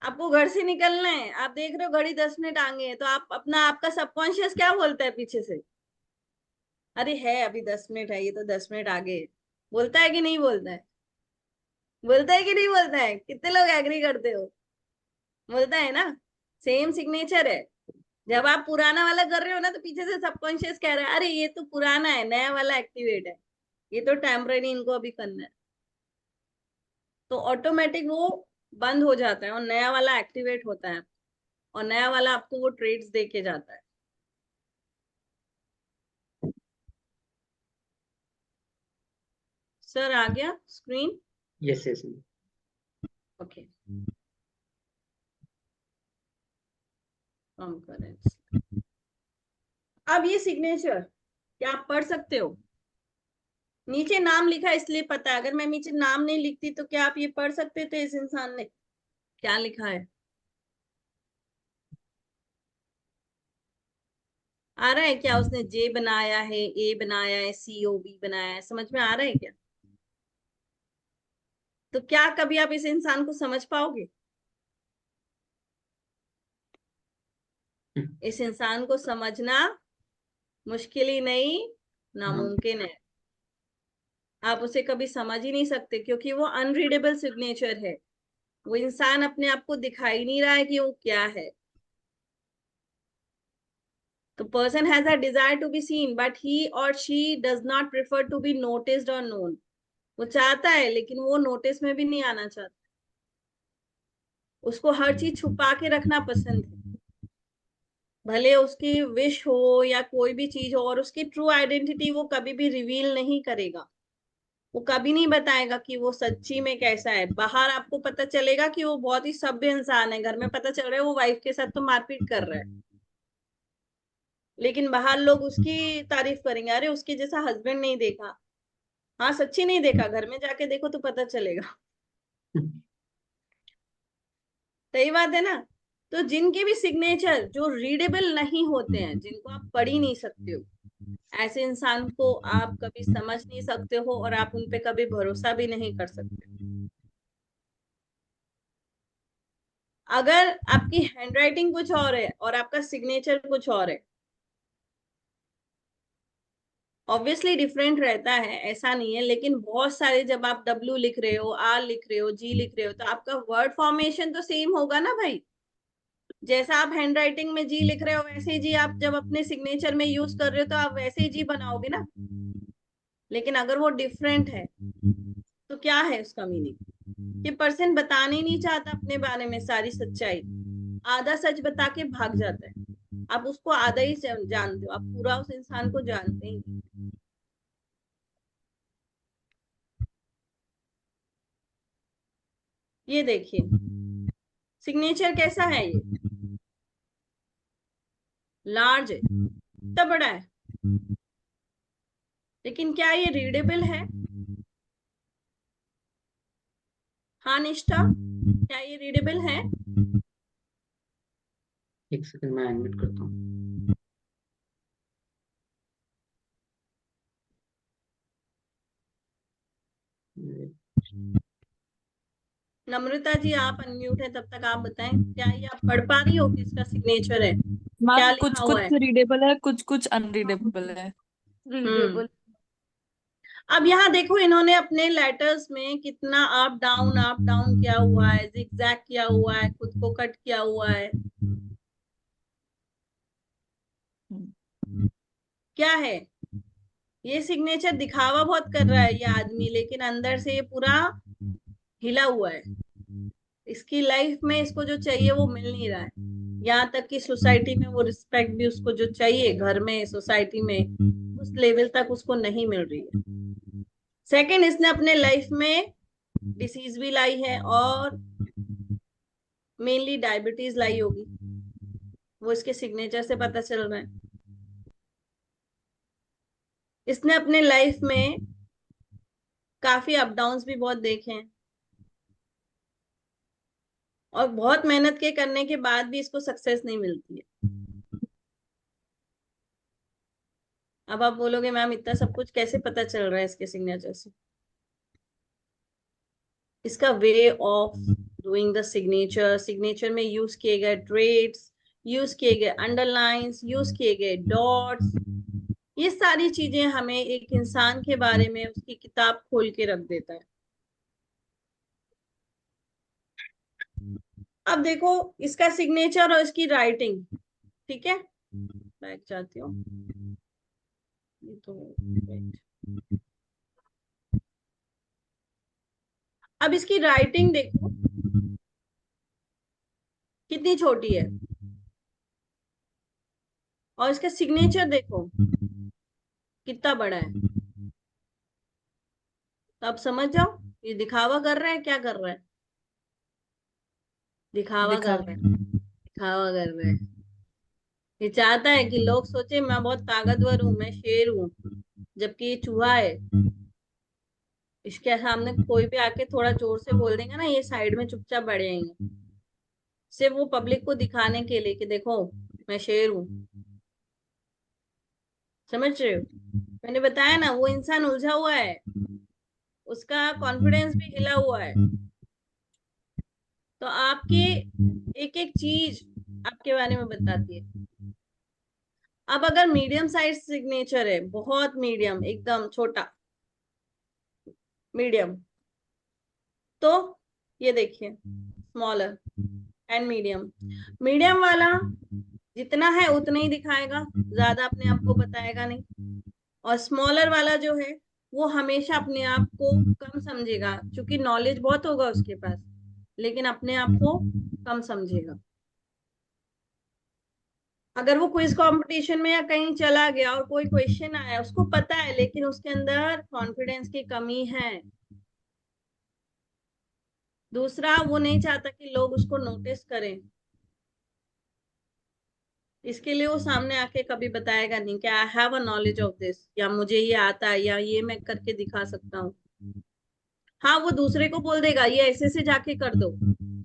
आपको घर से निकलना है, आप देख रहे हो घड़ी 10 मिनट आगे है, तो आप अपना, आपका सबकॉन्शियस क्या बोलता है पीछे से, अरे है अभी 10 मिनट है, ये तो 10 मिनट आगे है, बोलता है कि नहीं बोलता है? बोलता है कि नहीं बोलता है? कितने लोग एग्री करते हो? बोलता है ना? सेम सिग्नेचर है। जब आप पुराना वाला कर रहे हो ना तो पीछे से सबकॉन्शियस कह रहा है अरे ये तो पुराना है, नया वाला एक्टिवेट है, ये तो टेम्पररी इनको अभी करना है, तो ऑटोमेटिक वो बंद हो जाता है और नया वाला एक्टिवेट होता है और नया वाला आपको वो ट्रेड्स दे के जाता है। सर आ गया स्क्रीन? यस यस ओके, कम करें। अब ये सिग्नेचर क्या आप पढ़ सकते हो? नीचे नाम लिखा है इसलिए पता है, अगर मैं नीचे नाम नहीं लिखती तो क्या आप ये पढ़ सकते थे इस इंसान ने क्या लिखा है? आ रहा है क्या? उसने जे बनाया है, ए बनाया है, COB बनाया है, समझ में आ रहा है क्या? तो क्या कभी आप इस इंसान को समझ पाओगे? इस इंसान को समझना मुश्किल ही नहीं नामुमकिन है। आप उसे कभी समझ ही नहीं सकते क्योंकि वो अनरीडेबल सिग्नेचर है। वो इंसान अपने आप को दिखाई नहीं रहा है कि वो क्या है। तो person has a desire to be seen but he और she does not prefer to be noticed और नोन। वो चाहता है लेकिन वो नोटिस में भी नहीं आना चाहता। उसको हर चीज छुपा के रखना पसंद है, भले उसकी विश हो या कोई भी चीज हो, और उसकी ट्रू आइडेंटिटी वो कभी भी रिवील नहीं करेगा। वो कभी नहीं बताएगा कि वो सच्ची में कैसा है। बाहर आपको पता चलेगा कि वो बहुत ही सभ्य इंसान है, घर में पता चल रहा है वो वाइफ के साथ तो मारपीट कर रहा है, लेकिन बाहर लोग उसकी तारीफ करेंगे, अरे उसके जैसा हस्बैंड नहीं देखा। हाँ सच्ची नहीं देखा, घर में जाके देखो तो पता चलेगा। सही बात है ना? तो जिनके भी सिग्नेचर जो रीडेबल नहीं होते हैं, जिनको आप पढ़ ही नहीं सकते हो, ऐसे इंसान को आप कभी समझ नहीं सकते हो और आप उन पे कभी भरोसा भी नहीं कर सकते। अगर आपकी हैंडराइटिंग कुछ और है और आपका सिग्नेचर कुछ और है, ऑब्वियसली डिफरेंट रहता है, ऐसा नहीं है, लेकिन बहुत सारे जब आप W लिख रहे हो, R लिख रहे हो, G लिख रहे हो, तो आपका वर्ड फॉर्मेशन तो सेम होगा ना भाई। जैसा आप हैंड राइटिंग में G लिख रहे हो वैसे ही जी आप जब अपने सिग्नेचर में यूज कर रहे हो तो आप वैसे ही G बनाओगे ना। लेकिन अगर वो डिफरेंट है तो क्या है उसका मीनिंग? कि पर्सन बताना ही नहीं चाहता अपने बारे में सारी सच्चाई, आधा सच बता के भाग जाता है। आप उसको आधा ही जानते हो, आप पूरा उस इंसान को जानते ही नहीं। ये देखिए सिग्नेचर कैसा है, ये लार्ज है, इतना बड़ा है, लेकिन क्या ये रीडेबल है? हाँ निष्ठा, क्या ये रीडेबल है? एक सेकंड मैं अनम्यूट करता हूँ। नम्रता जी आप अनम्यूट है, तब तक आप बताएं क्या ये आप पढ़ पा रही हो किसका सिग्नेचर है, क्या मैम लिखा कुछ हुआ कुछ है? रीडेबल है, कुछ कुछ अनरीडेबल है। रीडेबल। अब यहाँ देखो इन्होंने अपने लेटर्स में कितना अप डाउन किया हुआ है, जिगजैग किया हुआ है, खुद को कट किया हुआ है। क्या है ये? सिग्नेचर दिखावा बहुत कर रहा है ये आदमी, लेकिन अंदर से ये पूरा हिला हुआ है। इसकी लाइफ में इसको जो चाहिए वो मिल नहीं रहा है। यहाँ तक कि सोसाइटी में वो रिस्पेक्ट भी उसको जो चाहिए, घर में सोसाइटी में उस लेवल तक उसको नहीं मिल रही है। सेकंड, इसने अपने लाइफ में डिसीज भी लाई है और मेनली डायबिटीज लाई होगी, वो इसके सिग्नेचर से पता चल रहा है। इसने अपने लाइफ में काफी अप डाउन्स भी बहुत देखे हैं और बहुत मेहनत के करने के बाद भी इसको सक्सेस नहीं मिलती है। अब आप बोलोगे मैम इतना सब कुछ कैसे पता चल रहा है इसके सिग्नेचर से? इसका way of doing the signature, signature में यूज किए गए ट्रेड्स, यूज किए गए अंडरलाइंस, यूज किए गए डॉट्स, ये सारी चीजें हमें एक इंसान के बारे में उसकी किताब खोल के रख देता है। अब देखो इसका सिग्नेचर और इसकी राइटिंग, ठीक है, बैक जाती हूँ। ये तो wait। अब इसकी राइटिंग देखो कितनी छोटी है, और इसका सिग्नेचर देखो कितना बड़ा है। तो अब समझ जाओ ये दिखावा कर रहा है, क्या कर रहा है? दिखावा कर रहा है, दिखावा कर रहा है। ये चाहता है कि लोग सोचे मैं बहुत ताकतवर हूं, मैं शेर हूं, जबकि ये चूहा है। इसके सामने कोई भी आके थोड़ा जोर से बोल देगा ना, ये साइड में चुपचाप बैठ जाएंगे, सिर्फ वो पब्लिक को दिखाने के लिए कि देखो मैं शेर हूं। समझ रहे हो? मैंने बताया ना, वो इंसान उलझा हुआ है, उसका कॉन्फिडेंस भी हिला हुआ है। तो आपकी एक एक चीज आपके बारे में बताती है। अब अगर मीडियम साइज सिग्नेचर है, बहुत मीडियम, एकदम छोटा मीडियम, तो ये देखिए स्मॉलर एंड मीडियम। मीडियम वाला जितना है उतना ही दिखाएगा, ज्यादा अपने आप को बताएगा नहीं। और स्मॉलर वाला जो है वो हमेशा अपने आप को कम समझेगा, क्योंकि नॉलेज बहुत होगा उसके पास, लेकिन अपने आप को कम समझेगा। अगर वो क्विज कंपटीशन में या कहीं चला गया और कोई क्वेश्चन आया, उसको पता है लेकिन उसके अंदर कॉन्फिडेंस की कमी है। दूसरा, वो नहीं चाहता कि लोग उसको नोटिस करें, इसके लिए वो सामने आके कभी बताएगा नहीं कि I have a knowledge of this, या मुझे ये आता है, या ये मैं करके दिखा सकता हूँ। हाँ, वो दूसरे को बोल देगा ये ऐसे से जाके कर दो,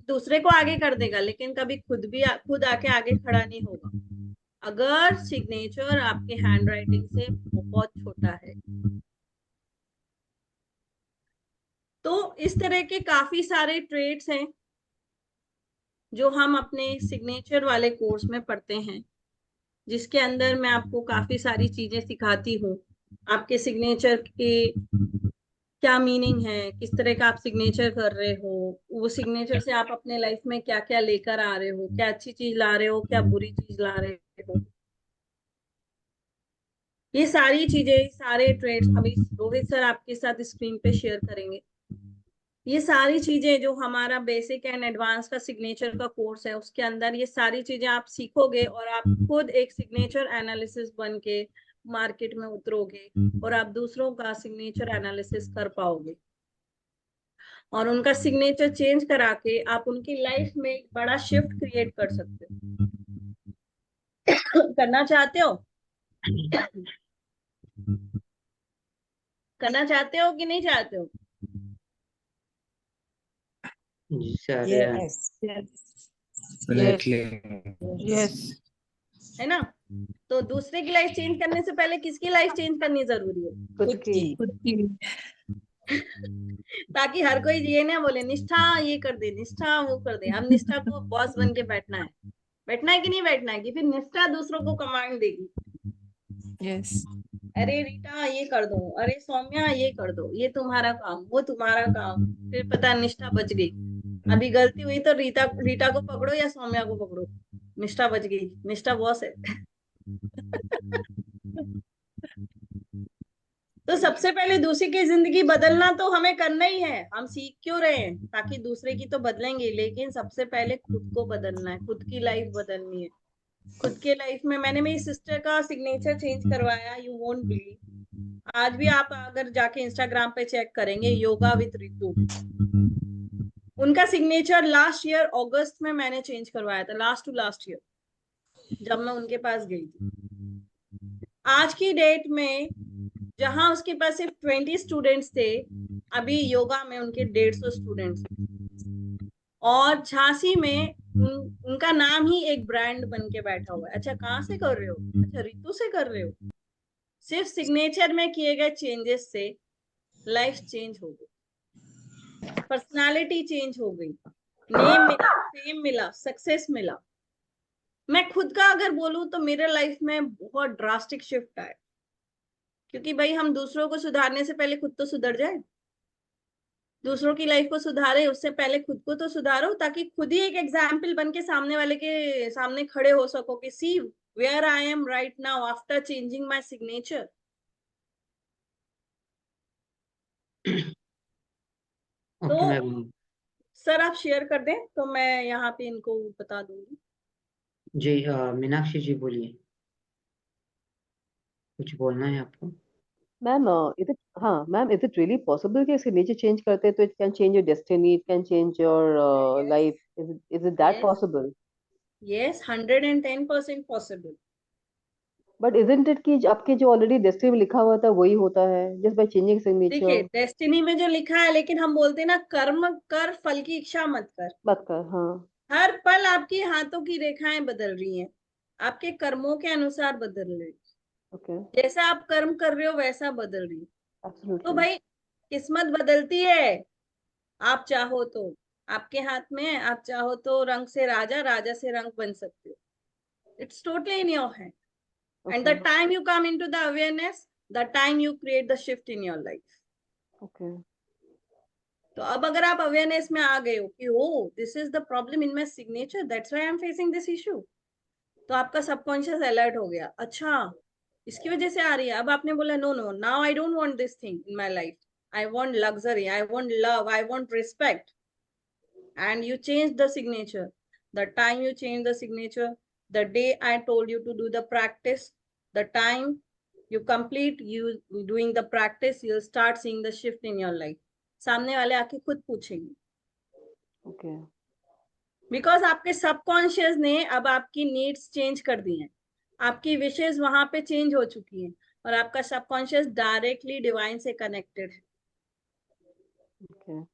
दूसरे को आगे कर देगा, लेकिन कभी खुद आके आगे खड़ा नहीं होगा, अगर सिग्नेचर आपके हैंड राइटिंग से बहुत छोटा है। तो इस तरह के काफी सारे ट्रेड्स हैं जो हम अपने सिग्नेचर वाले कोर्स में पढ़ते हैं, जिसके अंदर मैं आपको काफी सारी चीजें सिखाती हूँ। आपके सिग्नेचर के क्या मीनिंग है, किस तरह का आप सिग्नेचर कर रहे हो, वो सिग्नेचर से आप अपने लाइफ में क्या क्या लेकर आ रहे हो, क्या अच्छी चीज ला रहे हो, क्या बुरी चीज ला रहे हो। ये सारी चीजें, सारे ट्रेड्स अभी रोहित सर आपके साथ स्क्रीन पे शेयर करेंगे। ये सारी चीजें जो हमारा बेसिक एंड एडवांस का सिग्नेचर का कोर्स है, उसके अंदर ये सारी चीजें आप सीखोगे और आप खुद एक सिग्नेचर एनालिसिस बन के मार्केट में उतरोगे और आप दूसरों का सिग्नेचर एनालिसिस कर पाओगे और उनका सिग्नेचर चेंज करा के आप उनकी लाइफ में एक बड़ा शिफ्ट क्रिएट कर सकते हो। करना चाहते हो? करना चाहते हो कि नहीं चाहते हो? जी सर। Yes. है ना? तो दूसरे की लाइफ चेंज करने से पहले किसकी लाइफ चेंज करनी जरूरी है? खुद की। ताकि हर कोई ये ना बोले निष्ठा ये कर दे, निष्ठा वो कर दे। अब निष्ठा को बॉस बन के बैठना है कि नहीं बैठना है, कि फिर निष्ठा दूसरों को कमांड देगी। यस अरे रीटा ये कर दो, अरे सौम्या ये कर दो, ये तुम्हारा काम, वो तुम्हारा काम। फिर पता है निष्ठा बच गई। अभी गलती हुई तो रीटा को पकड़ो या सौम्या को पकड़ो, निष्ठा बच गई, निष्ठा बॉस है। तो सबसे पहले दूसरे की जिंदगी बदलना तो हमें करना ही है। हम सीख क्यों रहे हैं? ताकि दूसरे की तो बदलेंगे, लेकिन सबसे पहले खुद को बदलना है, खुद की लाइफ बदलनी है। खुद के लाइफ में मैंने मेरी सिस्टर का सिग्नेचर चेंज करवाया, यू वोंट बिलीव। आज भी आप अगर जाके इंस्टाग्राम पे चेक करेंगे, योगा विद रितु, उनका सिग्नेचर लास्ट ईयर अगस्त में मैंने चेंज करवाया था, लास्ट ईयर जब मैं उनके पास गई थी। आज की डेट में जहां उसके पास सिर्फ 20 स्टूडेंट्स थे, अभी योगा में उनके 150 स्टूडेंट्स, और झांसी में उनका नाम ही एक ब्रांड बन के बैठा हुआ है। अच्छा, कहाँ से कर रहे हो? अच्छा, रितु से कर रहे हो। सिर्फ सिग्नेचर में किए गए चेंजेस से लाइफ चेंज हो गई, पर्सनालिटी चेंज हो गई, नेम मिला, फेम मिला, सक्सेस मिला। मैं खुद का अगर बोलूं तो मेरे लाइफ में बहुत ड्रास्टिक शिफ्ट आया, क्योंकि भाई हम दूसरों को सुधारने से पहले खुद तो सुधर जाए। दूसरों की लाइफ को सुधारे उससे पहले खुद को तो सुधारो, ताकि खुद ही एक एग्जाम्पल बन के सामने वाले के सामने खड़े हो सको कि see where I am right now after changing my signature. Okay तो मैम। सर आप शेयर कर दें तो मैं यहाँ पे इनको बता दूंगी। जी मीनाक्षी जी बोलिए, कुछ बोलना है आपको? मैम इज इट हाँ ma'am, is it really possible कि इसके नेचर चेंज करते हैं तो it can change your destiny, it can change your Yes. Life, is it that Yes. Possible? Yes, 110% possible. But isn't it कि आपके जो ऑलरेडी डेस्टिनी में लिखा हुआ था वही होता है जस्ट बाय चेंजिंग देखिए सिग्नेचर? डेस्टिनी में जो लिखा है, लेकिन हम बोलते हैं ना कर्म कर फल की इच्छा मत कर। बात कर, हाँ। हर पल आपकी हाथों की रेखाएं बदल रही हैं, आपके कर्मों के अनुसार बदल रही है। ओके, जैसा आप कर्म कर रहे हो वैसा बदल रही है। तो एब्सोल्युटली। भाई किस्मत बदलती है, आप चाहो तो, आपके हाथ में है। आप चाहो तो रंग से राजा, राजा से रंग बन सकते हो। It's totally in your hand. And the okay, time you come into the awareness, the time you create the shift in your life. Okay. तो अब अगर आप अवेयरनेस में आ गए हो कि oh this is the problem in my signature, that's why I am facing this issue, तो आपका सबकॉन्शियस अलर्ट हो गया, अच्छा इसकी वजह से आ रही है। अब आपने बोला no no, now I don't want this thing in my life, I want luxury, I want love, I want respect, and you change the signature. The time you change the signature, the day I told you to do the practice, the time you complete you doing the practice, you'll start seeing the shift in your life. सामने वाले आके खुद पूछेंगे, ओके, बिकॉज आपके सबकॉन्शियस ने अब आपकी नीड्स चेंज कर दी हैं, आपकी विशेष वहां पे चेंज हो चुकी हैं, और आपका सबकॉन्शियस डायरेक्टली डिवाइन से कनेक्टेड है। ओके।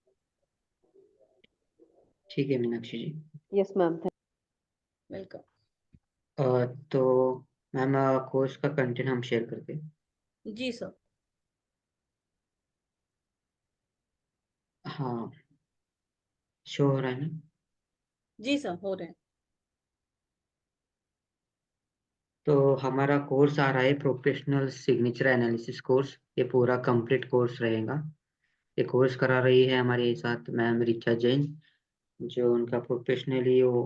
ठीक है Meenakshi ji. Yes ma'am, welcome. तो मैम कोर्स का कंटेंट हम शेयर करते हैं। जी सर। हाँ, शो हो रहा है ना? जी सर हो रहे हैं। तो हमारा कोर्स आ रहा है प्रोफेशनल सिग्नेचर एनालिसिस कोर्स। ये पूरा कंप्लीट कोर्स रहेगा। ये कोर्स करा रही है हमारे साथ मैम ऋचा जैन, जो उनका प्रोफेशनली वो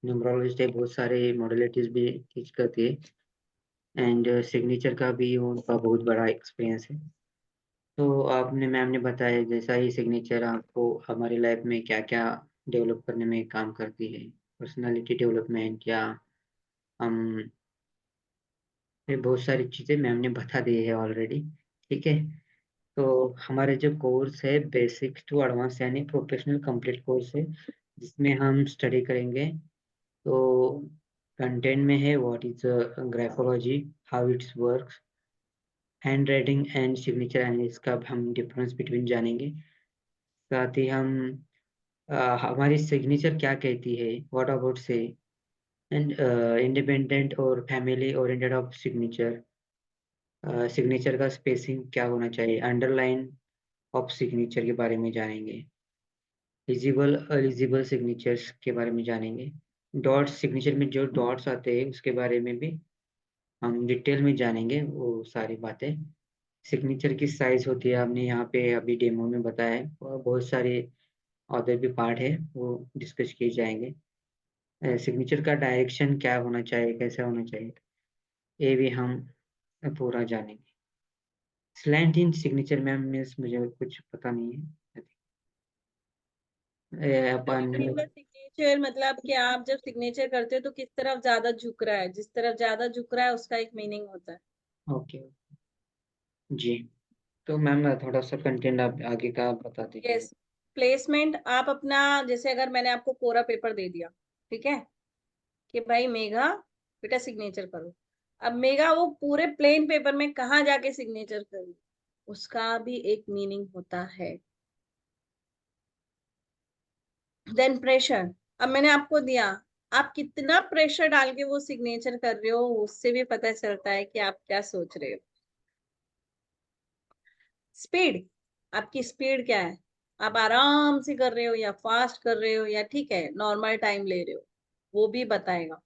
न्यूमरोलॉजिस्ट है, बहुत सारे मॉडलिटीज भी टीच करती है, एंड सिग्नेचर का भी उनका बहुत बड़ा एक्सपीरियंस है। तो आपने मैम ने बताया जैसा ही सिग्नेचर आपको हमारी लाइफ में क्या क्या डेवलप करने में काम करती है, पर्सनालिटी डेवलपमेंट या हम, ये बहुत सारी चीज़ें मैम ने बता दी है ऑलरेडी। ठीक है, तो हमारे जो कोर्स है बेसिक्स टू एडवांस यानी प्रोफेशनल कंप्लीट कोर्स है, जिसमें हम स्टडी करेंगे। तो कंटेंट में है what is graphology, how it's works, hand writing and signature analysis का हम डिफरेंस बिटवीन जानेंगे। साथ ही हम हमारी सिग्नेचर क्या कहती है, व्हाट अबाउट से, एंड इंडिपेंडेंट और family oriented of signature, signature का स्पेसिंग क्या होना चाहिए, अंडरलाइन ऑफ सिग्नेचर के बारे में जानेंगे, विजिबल एलिजिबल सिग्नेचर्स के बारे में जानेंगे, डॉट्स, सिग्नेचर में जो डॉट्स आते हैं उसके बारे में भी हम डिटेल में जानेंगे वो सारी बातें। सिग्नेचर की साइज होती है, आपने यहाँ पे अभी डेमो में बताया है, और बहुत सारे अदर भी पार्ट है वो डिस्कस किए जाएंगे। सिग्नेचर का डायरेक्शन क्या होना चाहिए, कैसा होना चाहिए, ये भी हम पूरा जानेंगे। स्लैंट इन सिग्नेचर मैम मीन्स मुझे कुछ पता नहीं है। अपन सिग्नेचर मतलब कि आप जब सिग्नेचर करते हो तो किस तरफ ज्यादा झुक रहा है, जिस तरफ ज्यादा झुक रहा है उसका एक मीनिंग होता है। ओके जी, तो मैम थोड़ा सा कंटेंट आप आगे का बता दीजिए। यस, प्लेसमेंट आप अपना, जैसे अगर मैंने आपको कोरा पेपर दे दिया, ठीक है, कि भाई मेघा बेटा सिग्नेचर करो, अब मेघा वो पूरे प्लेन पेपर में कहाँ जाके सिग्नेचर करी, उसका भी एक मीनिंग होता है। देन प्रेशर, अब मैंने आपको दिया, आप कितना प्रेशर डाल के वो सिग्नेचर कर रहे हो उससे भी पता चलता है कि आप क्या सोच रहे हो। स्पीड, आपकी स्पीड क्या है, आप आराम से कर रहे हो या फास्ट कर रहे हो या ठीक है नॉर्मल टाइम ले रहे हो, वो भी बताएगा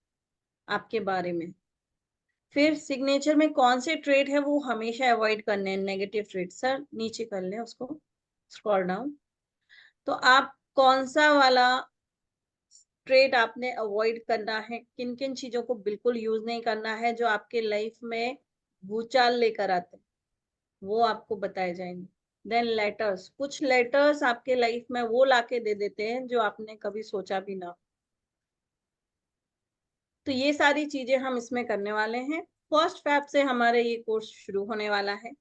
आपके बारे में। फिर सिग्नेचर में कौन से ट्रेड है वो हमेशा अवॉइड करने हैं, नेगेटिव ट्रेड। सर नीचे कर ले उसको, स्क्रॉल डाउन। तो आप कौन सा वाला ट्रेड आपने अवॉइड करना है, किन किन चीजों को बिल्कुल यूज नहीं करना है जो आपके लाइफ में भूचाल लेकर आते हैं, वो आपको बताए जाएंगे। देन लेटर्स, कुछ लेटर्स आपके लाइफ में वो लाके दे देते हैं जो आपने कभी सोचा भी ना। तो ये सारी चीजें हम इसमें करने वाले हैं। 1 फेब से हमारे ये कोर्स शुरू होने वाला है।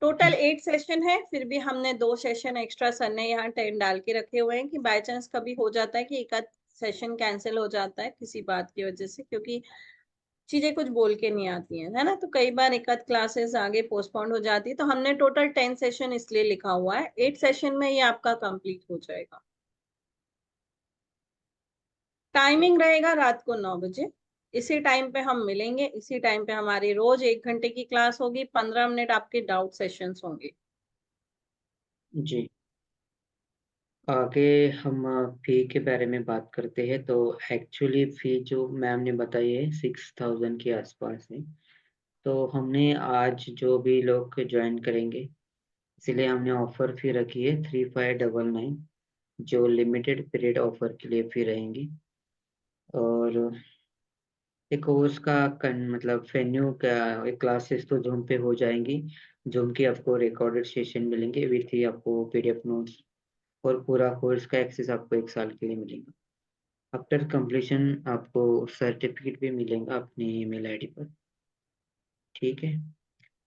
टोटल 8 सेशन है, फिर भी हमने 2 सेशन एक्स्ट्रा सर ने यहाँ 10 डाल के रखे हुए हैं कि बाय चांस कभी हो जाता है कि एक आध सेशन कैंसिल हो जाता है किसी बात की वजह से, क्योंकि चीजें कुछ बोल के नहीं आती हैं, है ना। तो कई बार एक आध क्लासेस आगे पोस्टपोन्ड हो जाती है, तो हमने टोटल 10 सेशन इसलिए लिखा हुआ है। 8 सेशन में ये आपका कंप्लीट हो जाएगा। टाइमिंग रहेगा रात को 9 बजे। इसी टाइम पे हम मिलेंगे, इसी टाइम पे हमारी रोज 1 घंटे की क्लास होगी, 15 मिनट आपके डाउट सेशंस होंगे। जी, आगे हम फी के बारे में बात करते हैं। तो एक्चुअली फी जो मैम ने बताई है 6000 के आसपास है। तो हमने आज जो भी लोग ज्वाइन करेंगे, इसलिए हमने ऑफर फी रखी है 3599, जो लिमिटेड पीरियड ऑफर के लिए फी रहेंगी। और एक कोर्स का मतलब वेन्यू का क्लासेस तो जूम पे हो जाएंगी। जूम की आपको रिकॉर्डेड सेशन मिलेंगे विथ ही आपको पीडीएफ नोट्स, और पूरा कोर्स का एक्सेस आपको 1 साल के लिए मिलेगा। आफ्टर कंप्लीशन आपको सर्टिफिकेट भी मिलेगा अपनी ईमेल आईडी पर। ठीक है,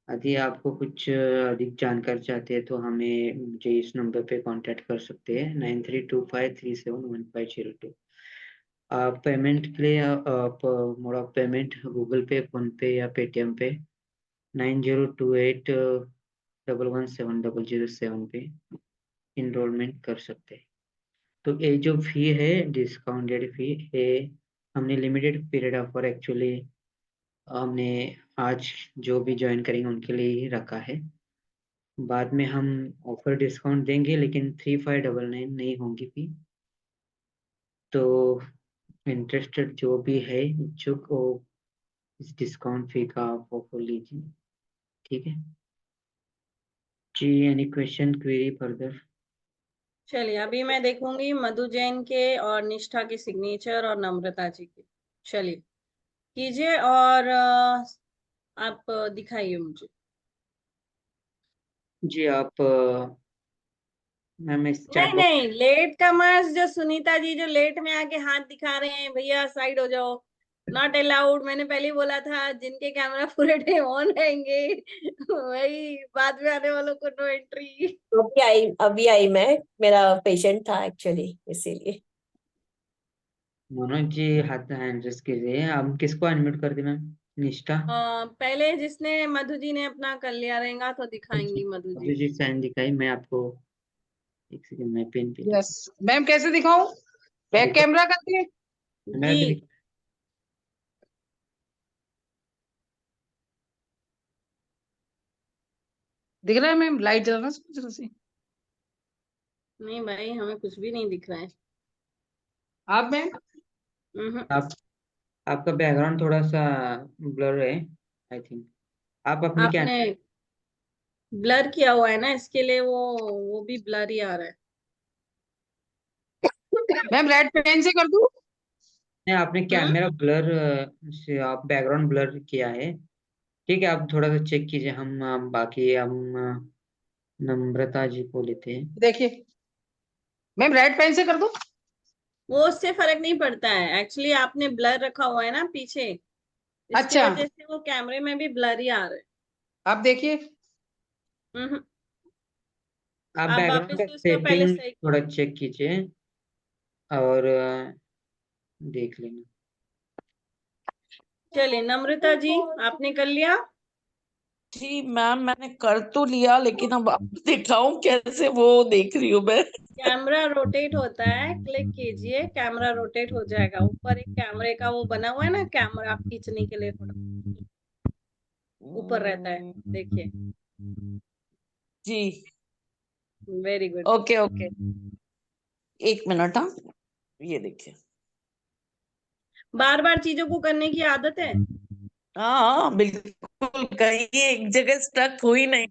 यदि आपको कुछ अधिक जानकारी चाहते हैं तो हमें मुझे इस नंबर पे कांटेक्ट कर सकते हैं 9325371502। आप पेमेंट के लिए आप मोड ऑफ पेमेंट गूगल पे, फोन पे या पेटीएम पे 9028117007 पे इनरोलमेंट कर सकते हैं। तो ये जो फी है डिस्काउंटेड फी है, हमने लिमिटेड पीरियड ऑफर एक्चुअली हमने आज जो भी ज्वाइन करेंगे उनके लिए ही रखा है। बाद में हम ऑफर डिस्काउंट देंगे, लेकिन 3599 नहीं होंगी फी। तो इंटरेस्टेड जो भी है इच्छुक, वो इस डिस्काउंट फी का आप ऑफर लीजिए। ठीक है जी, एनी क्वेश्चन क्वेरी फर्दर? चलिए, अभी मैं देखूंगी मधु जैन के और निष्ठा की सिग्नेचर और नम्रता जी की। चलिए कीजिए, और आप दिखाइए मुझे। जी, आप मैम इस नहीं चैट बॉक्स नहीं, लेट कमर्स, जो सुनीता जी जो लेट में आके हाथ दिखा रहे हैं, भैया साइड हो जाओ, नॉट अलाउड। मैंने पहले ही बोला था जिनके कैमरा पूरे टाइम ऑन रहेंगे वही बाद में आने वालों को नो एंट्री। अभी आई मैं, मेरा पेशेंट था एक्चुअली, इसीलिए। मनोज जी हाथ हैंड रेस कीजिए। हम किसको अनम्यूट कर दें मैम? निष्ठा पहले जिसने मधु जी ने अपना कर लिया रहेगा तो दिखाएंगी मधु जी। जी साइन दिखाई। मैं आपको एक सेकंड में पेन पे यस मैम, कैसे दिखाऊं? बैक कैमरा करके? मैं भी जी दिख रहा है मैम? लाइट जला ना सोच रही। नहीं भाई, हमें कुछ भी नहीं दिख रहा है। आप मैम? आप आपका बैकग्राउंड थोड़ा सा ब्लर है आई थिंक। आप अपने क्या आपने ब्लर किया हुआ है ना, इसके लिए वो भी ब्लर ही आ रहा है। मैम रेड पेन से कर दूं? नहीं, आपने कैमरा ब्लर से आप बैकग्राउंड ब्लर किया है। ठीक है, आप थोड़ा सा चेक कीजिए। हम बाकी हम नम्रता जी को लेते हैं। देखिए मैम, रेड पेन से कर दूं? वो उससे फर्क नहीं पड़ता है, एक्चुअली आपने ब्लर रखा हुआ है ना पीछे, इसकी अच्छा, वजह से वो कैमरे में भी ब्लर ही आ रहा है। आप देखिए। हम्म, आप आप बैकग्राउंड वापस का से उसको पहले सेटिंग सही। थोड़ा चेक कीजिए और देख लेना। चलिए नम्रता जी, आपने कर लिया? जी मैम, मैंने कर तो लिया, लेकिन अब आप दिखाऊं कैसे, वो देख रही हूँ मैं। कैमरा रोटेट होता है, क्लिक कीजिए, कैमरा रोटेट हो जाएगा। ऊपर एक कैमरे का वो बना हुआ है ना, कैमरा खींचने के लिए थोड़ा ऊपर रहता है, देखिए। जी वेरी गुड। ओके ओके, एक मिनट। हाँ, ये देखिए। बार बार चीजों को करने की आदत है। हाँ बिल्कुल, कहीं एक जगह स्टक हुई नहीं।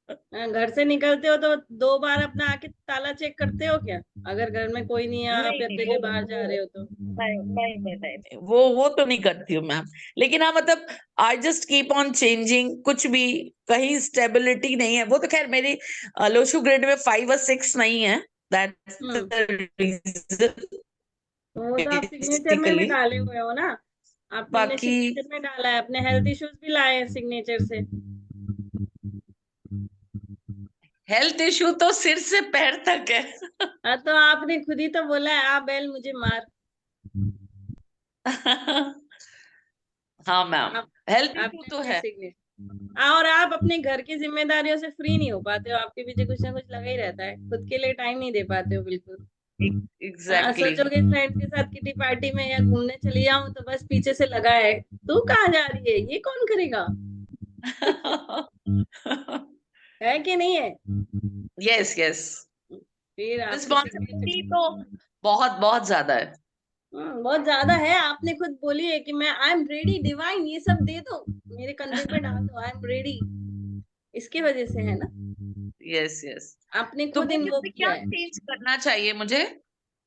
घर से निकलते हो तो 2 बार अपना आके ताला चेक करते हो क्या? अगर घर में कोई नहीं है, आप नहीं नहीं अकेले बाहर जा रहे हो तो? नहीं, वो तो नहीं करती हूँ मैम। लेकिन हाँ मतलब I just keep on changing, कुछ भी कहीं स्टेबिलिटी नहीं है। वो तो खैर मेरी लोशु ग्रेड में 5 और 6 नहीं है, दैट्स हम्म द रीजन तो वो तो आप सिग्नेचर में भी बेसिकली। डाले हुए हो ना, आपने बाकी सिग्नेचर में डाला है, अपने हेल्थ इश्यूज भी लाए हैं सिग्नेचर से। हेल्थ इशू तो सिर से पैर तक है। हाँ तो आपने खुद ही तो बोला है, आ बैल मुझे मार। हाँ मैम, आप हेल्थ इशू आपने तो अपने है। सिग्नेचर, और आप अपने घर की जिम्मेदारियों से फ्री नहीं हो पाते हो, आपके पीछे कुछ ना कुछ लगा ही रहता है, खुद के लिए टाइम नहीं दे पाते हो बिल्कुल। एग्जैक्टली। सोचोगे फ्रेंड के साथ किटी पार्टी में या घूमने चली जाऊं तो बस पीछे से लगा है, तू कहाँ जा रही है, ये कौन करेगा? है कि नहीं है? यस यस, फिर आपके रिस्पॉन्सिबिलिटी सिग्नेचर, तो बहुत बहुत ज्यादा है। बहुत ज्यादा है। आपने खुद बोली है कि मैं आई एम रेडी डिवाइन, ये सब दे दो, मेरे कंधे पे डाल दो, आई एम रेडी। इसकी वजह से है ना, यस यस। आपने तो खुद मैम इन्वोक इसमें किया क्या है। चेंज करना चाहिए मुझे?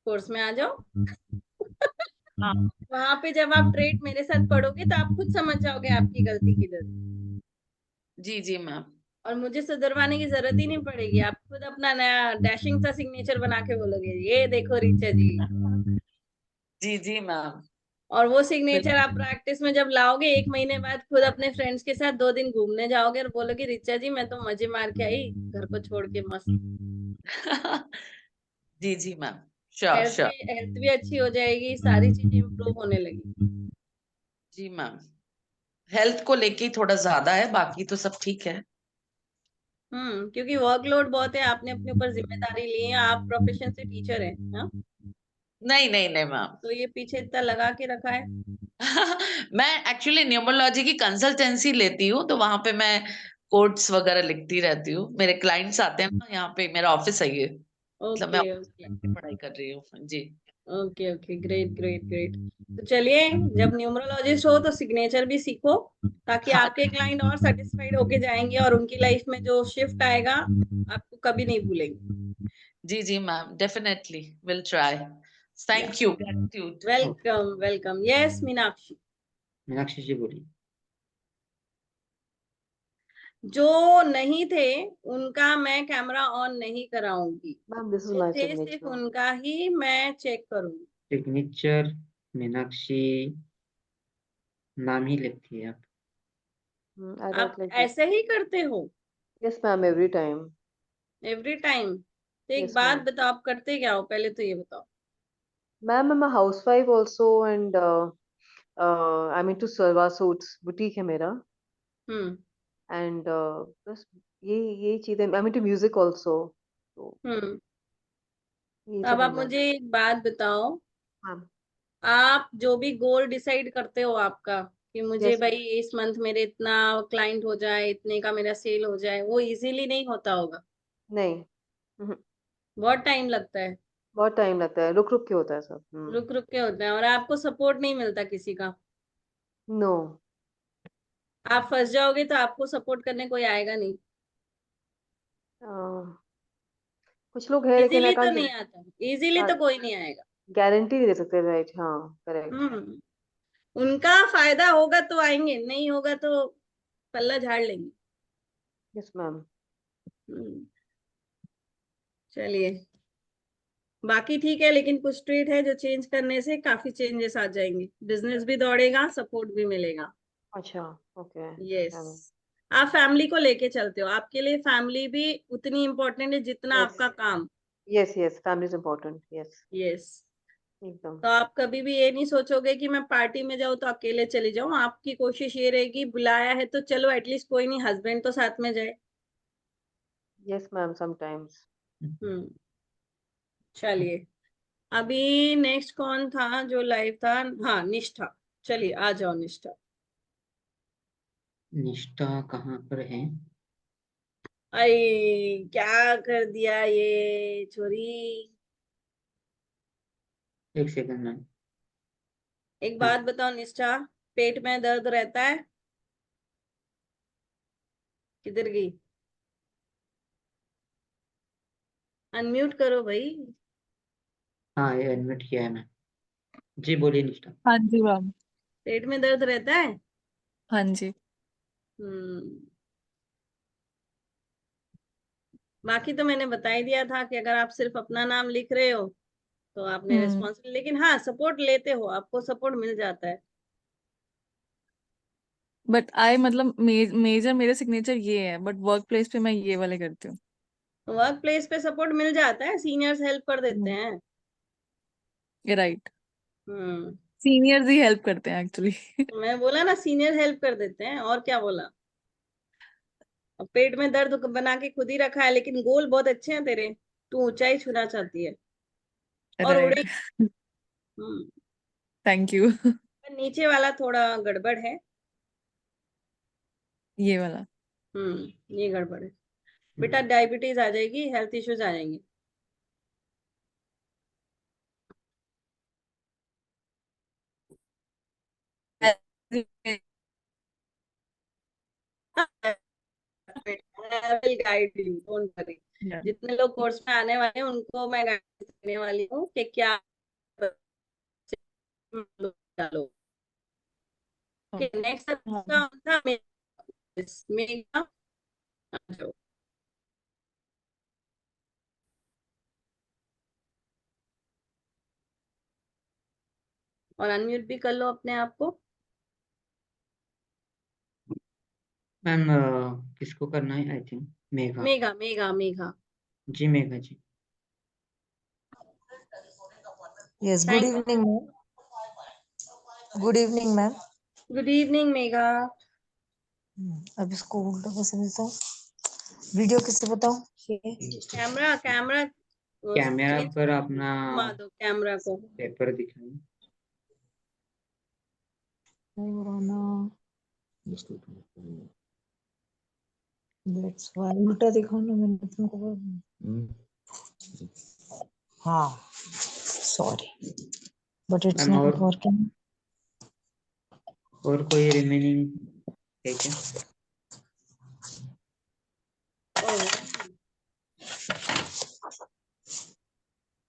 कोर्स में आ जाओ। हाँ वहां पे जब आप ट्रेड मेरे साथ पढ़ोगे तो आप खुद समझ जाओगे आपकी गलती किधर, जी जी मैम। और मुझे सुधरवाने की जरूरत ही नहीं पड़ेगी। आप खुद अपना नया डैशिंग सा सिग्नेचर बना के बोलोगे, ये देखो रिचा जी। जी जी मैम। और वो सिग्नेचर आप बिल्कुल। प्रैक्टिस में जब लाओगे, 1 महीने बाद खुद अपने फ्रेंड्स के साथ 2 दिन घूमने जाओगे और बोलोगे, रिचा जी मैं तो मजे मार के आई घर को छोड़ के, मस्त। जी जी मैम, श्योर श्योर। हेल्थ भी अच्छी हो जाएगी, सारी चीजें इम्प्रूव होने लगी। जी मैम, हेल्थ को लेके ही थोड़ा ज्यादा है, बाकी तो सब ठीक है। क्योंकि वर्कलोड बहुत है, आपने अपने ऊपर जिम्मेदारी ली है, आप प्रोफेशन से टीचर है ना, नहीं नहीं नहीं मैम। तो ये पीछे इतना लगा के रखा है। मैं एक्चुअली न्यूमरोलॉजी की कंसल्टेंसी लेती हूँ, तो वहां पे मैं कोड्स वगैरह लिखती रहती हूँ। मेरे क्लाइंट्स आते हैं ना यहाँ पे, मेरा ऑफिस है ये, मतलब मैं ओके ऑफिस ओके में पढ़ाई कर रही हूँ जी। Okay okay, great great great. तो चलिए, जब न्यूमरोलॉजिस्ट हो तो सिग्नेचर भी सीखो, ताकि हाँ आपके क्लाइंट और सेटिस्फाइड होके जाएंगे, और उनकी लाइफ में जो शिफ्ट आएगा आपको कभी नहीं भूलेंगे। जी जी ma'am, definitely will try. Thank you, gratitude. Welcome welcome. Yes Meenakshi. Meenakshi ji बोलिए। जो नहीं थे उनका मैं कैमरा ऑन नहीं कराऊंगी, मैम दिस इज जो माय थे सिर्फ सिग्नेचर। उनका ही मैं चेक करूंगी। सिग्नेचर मीनाक्षी नाम ही लिखती है आप? आई राइट आप लाइक दिस। ऐसे ही करते हो yes ma'am, every time. Every time? तो एक यस बात मैम। बताओ, आप करते क्या हो, पहले तो ये बताओ। Ma'am I am a housewife also and I mean to salwar suits boutique है मेरा। हम्म एंड बस ये चीजें, I mean to music also, तो हम्म ये तो अब सब है आप मैम। मुझे एक बात बताओ, मैम। आप जो भी गोल डिसाइड करते हो आपका, कि मुझे यस भाई मैम। इस मंथ मेरे इतना क्लाइंट हो जाए, इतने का मेरा सेल हो जाए, वो इजीली नहीं होता होगा, नहीं। हम्म, बहुत टाइम लगता है, बहुत टाइम लगता है, रुक रुक के होता है सब। रुक रुक के होता है, और आपको सपोर्ट नहीं मिलता किसी का। नो। आप फंस जाओगे तो आपको सपोर्ट करने कोई आएगा नहीं। कुछ लोग हैं लेकिन आई इजीली तो कांट नहीं आता, इजीली तो कोई नहीं आएगा। गारंटी नहीं दे सकते, राइट? हाँ, करेक्ट। हम्म उनका फायदा होगा तो आएंगे, नहीं होगा तो पल्ला झाड़ लेंगे। Yes ma'am. हम्म, चलिए, बाकी ठीक है, लेकिन कुछ ट्रेड है जो चेंज करने से काफी चेंजेस आ जाएंगे, बिजनेस भी दौड़ेगा, सपोर्ट भी मिलेगा। अच्छा। Okay yes, ma'am. आप फैमिली को लेके चलते हो, आपके लिए फैमिली भी उतनी इम्पोर्टेंट है जितना यस आपका काम। Yes yes, family is important. Yes, yes, एकदम। तो आप कभी भी ये नहीं सोचोगे कि मैं पार्टी में जाऊँ तो अकेले चली जाऊं, आपकी कोशिश ये रहेगी, बुलाया है तो चलो एटलीस्ट कोई नहीं, हस्बैंड तो साथ में जाए। Yes ma'am, sometimes. हम्म चलिए, अभी नेक्स्ट कौन था जो लाइव था? हाँ, निष्ठा। चलिए आ जाओ निष्ठा। निष्ठा कहाँ पर है? अरे क्या कर दिया ये छोरी। एक सेकंड मैम। एक हाँ, बात बताओ निष्ठा, पेट में दर्द रहता है? किधर गई? अनम्यूट करो भाई। हाँ, ये एडमिट किया है मैं। जी बोलिए निष्ठा। हाँ जी मैम। पेट में दर्द रहता है? हाँ जी। बाकी तो मैंने बता ही दिया था कि अगर आप सिर्फ अपना नाम लिख रहे हो तो आपने हम्म। रिस्पॉन्सिबिलिटी, लेकिन हाँ सपोर्ट लेते हो, आपको सपोर्ट मिल जाता है। बट आई मतलब मेजर मेरे सिग्नेचर ये है, बट वर्क प्लेस पे मैं ये वाले करती हूँ। वर्क प्लेस पे सपोर्ट मिल जाता है, सीनियर्स हेल्प कर देते हैं। राइट। हम्म सीनियर्स ही हेल्प करते हैं एक्चुअली। तो मैं बोला ना, सीनियर हेल्प कर देते हैं, और क्या बोला। और पेट में दर्द बना के खुद ही रखा है, लेकिन गोल बहुत अच्छे हैं तेरे। तू ऊंचाई छूना चाहती है और उड़े। राइट। Hmm thank you. पर नीचे वाला थोड़ा गड़बड़ है। ये वाला। ये गड़बड़ है बेटा, डायबिटीज आ जाएगी, हेल्थ इश्यूज आ जाएंगे। Guide you, don't worry. Yeah. जितने लोग कोर्स में आने वाले हैं उनको मैं गाइड देने वाली हूँ कि क्या डालो। Okay. नेक्स्ट हाँ। था मेगा। जो और अनम्यूट भी कर लो अपने आप को। मैम किसको करना है? I think Megha. मेगा मेगा मेगा। जी Megha ji. Yes, good thank evening, ma'am. Good evening, ma'am. Good evening Megha. अभी इसको उल्टा कैसे देता हूँ? वीडियो किससे बताऊँ? कैमरा कैमरा कैमरा चेंज पर अपना घुमा दो कैमरा को। पेपर दिखाइए। नहीं हो रहा ना। That's why उल्टा दिखाओ ना, मैंने तुमको हाँ, sorry, but it's ma'am not working. और कोई रिमेनिंग है क्या?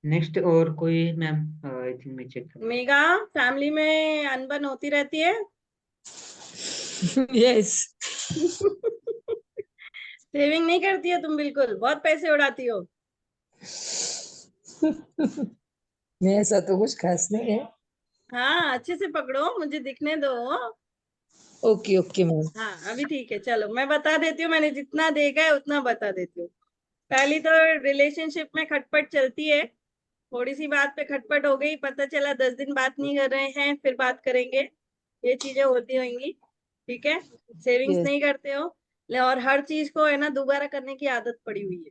नेक्स्ट और कोई मैम? आई थिंक मैं चेक कर। मेगा, फैमिली में अनबन होती रहती है। Yes. सेविंग नहीं करती हो तुम, बिल्कुल बहुत पैसे उड़ाती हो। मैं ऐसा तो कुछ खास नहीं है। हाँ अच्छे से पकड़ो, मुझे दिखने दो। Okay okay ma'am. हाँ अभी ठीक है, चलो मैं बता देती हूँ, मैंने जितना देखा है उतना बता देती हूँ। पहली तो रिलेशनशिप में खटपट चलती है, थोड़ी सी बात पे खटपट हो गई, पता चला 10 दिन बात नहीं कर रहे हैं, फिर बात करेंगे, ये चीजें होती होंगी। ठीक है, सेविंग्स Yes. नहीं करते हो, और हर चीज को है ना दोबारा करने की आदत पड़ी हुई है।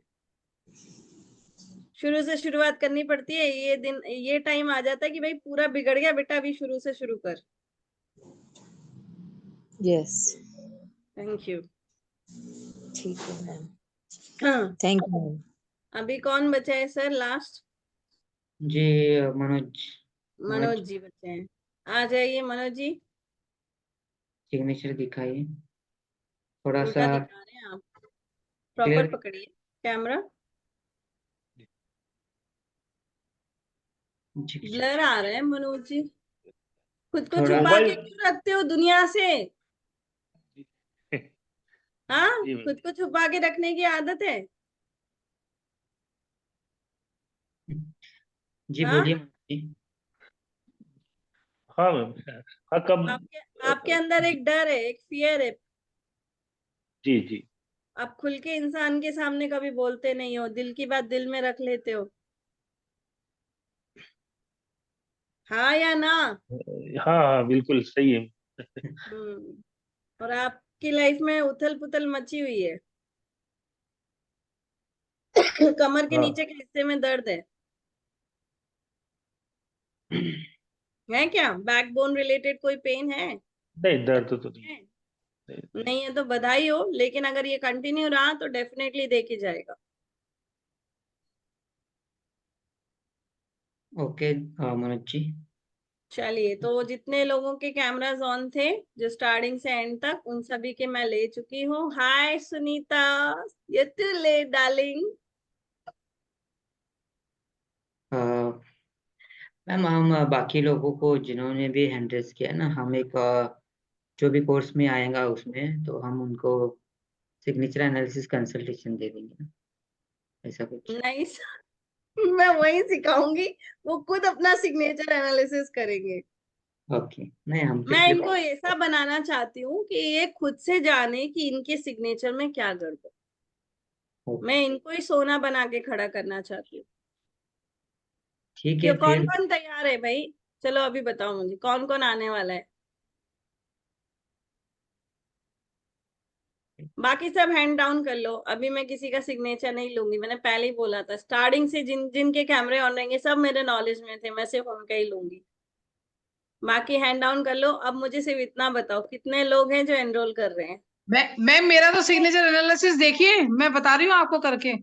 शुरू से शुरुआत करनी पड़ती है, ये दिन ये टाइम आ जाता है कि भाई पूरा बिगड़ गया बेटा, अभी शुरू से शुरू कर। Yes. Thank you. ठीक है मैम। हाँ थैंक यू मैम। अभी कौन बचा है सर लास्ट? जी मनोज। मनोज जी बचे हैं, आ जाइए मनोज जी। सिग्नेचर दिखाइए थोड़ा उल्टा सा दिखा रहे हैं आप, प्रॉपर क्लियर। पकड़िए कैमरा। ब्लर आ रहा है मनोज जी, खुद को थोड़ा छुपा के क्यों रखते हो दुनिया से? हाँ खुद को छुपा के रखने की आदत है। जी हाँ बोलिए जी। हाँ मैम। हाँ कब? आपके अंदर एक डर है, एक फियर है। जी जी। आप खुल के इंसान के सामने कभी बोलते नहीं हो, दिल की बात दिल में रख लेते हो। हाँ या ना? हाँ हाँ बिल्कुल सही है। और आपकी लाइफ में उथल पुथल मची हुई है। कमर के हाँ नीचे के हिस्से में दर्द है क्या? बैकबोन रिलेटेड कोई पेन है? नहीं, दर्द तो नहीं। नहीं है तो बधाई हो, लेकिन अगर ये कंटिन्यू रहा तो डेफिनेटली देखी जाएगा। ओके मनोज जी। चलिए, तो जितने लोगों के कैमरास ऑन थे जो स्टार्टिंग से एंड तक, उन सभी के मैं ले चुकी हूँ। हाय सुनीता, ये तू ले डार्लिंग। मैम हम बाकी लोगों को जिन्होंने भी हैंड रेस किया ना, हम एक जो भी कोर्स में आएगा उसमें, तो हम उनको सिग्नेचर एनालिसिस कंसल्टेशन दे देंगे ना, ऐसा कुछ। नहीं sir, मैं वही सिखाऊंगी, वो खुद अपना सिग्नेचर एनालिसिस करेंगे। ओके, नहीं हम मैं पिछले इनको ऐसा बनाना चाहती हूँ कि ये खुद से जाने कि इनके सिग्नेचर में क्या गड़बड़। ओके, मैं इनको ही सोना बना के खड़ा करना चाहती हूँ। ठीक है क्यों, कौन फिर। कौन तैयार है भाई? चलो अभी बताओ मुझे कौन कौन आने वाला है। बाकी सब हैंड डाउन कर लो, अभी मैं किसी का सिग्नेचर नहीं लूंगी। मैंने पहले ही बोला था, स्टार्टिंग से जिनके कैमरे ऑन रहेंगे सब मेरे नॉलेज में थे, मैं सिर्फ उनका ही लूंगी। बाकी हैंड डाउन कर लो। अब मुझे सिर्फ इतना बताओ, कितने लोग हैं जो एनरोल कर रहे हैं? मैम मेरा तो सिग्नेचर एनालिसिस देखिए, मैं बता रही हूँ आपको करके।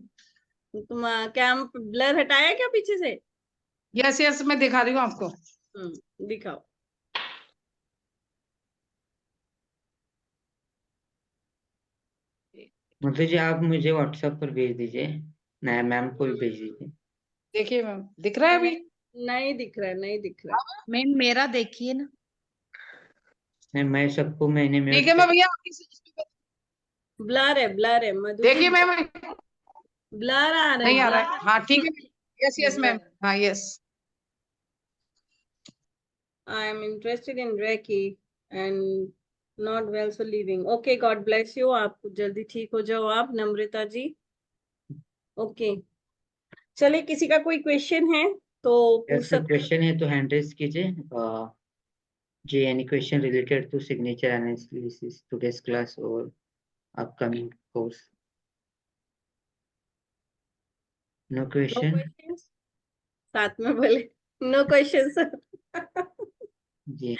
तुम कैम ब्लर हटाया क्या पीछे से? यस यस, मैं दिखा रही हूँ आपको। दिखाओ। मतलब जी आप मुझे व्हाट्सएप पर भेज दीजिए, नया मैम को भी भेज दीजिए। देखिए मैम, दिख रहा है अभी? नहीं दिख रहा है, नहीं दिख रहा है। मैम मेरा देखिए ना। मैं सबको मैंने ठीक म्यूट है मैं कर। भैया, ब्लर है, ब्लर है मधु जी, देखिए मैम, ब्लर आ रहा है, नहीं आ रहा ब्लर। है। हाँ ठीक है, यस यस मैम, हाँ yes. I am interested in Reiki and not well, so leaving. Okay, God bless you. आप जल्दी ठीक हो जाओ आप, नम्रता जी। ओके, चलिए किसी का कोई क्वेश्चन है तो पूछ ऐसा सकते हैं। क्वेश्चन है तो हैंड रेस कीजिए। जी, any question related to signature analysis today's class और upcoming course? No no question. Question, साथ में बोले नो क्वेश्चन सर। जी,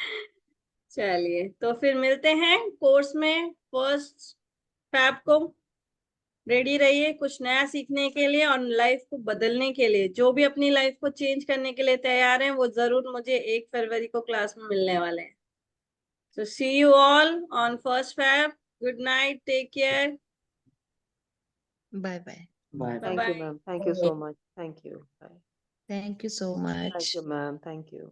चलिए तो फिर मिलते हैं कोर्स में फर्स्ट फैब को। रेडी रहिए कुछ नया सीखने के लिए और लाइफ को बदलने के लिए। जो भी अपनी लाइफ को चेंज करने के लिए तैयार हैं वो जरूर मुझे 1 फरवरी को क्लास में मिलने वाले हैं। So see you all on first Feb. Good night. Take care. Bye bye. Bye Bye bye. Thank you, bye. ma'am. Thank you so much. Thank you. Bye. Thank you so Thank much. you, ma'am. Thank you.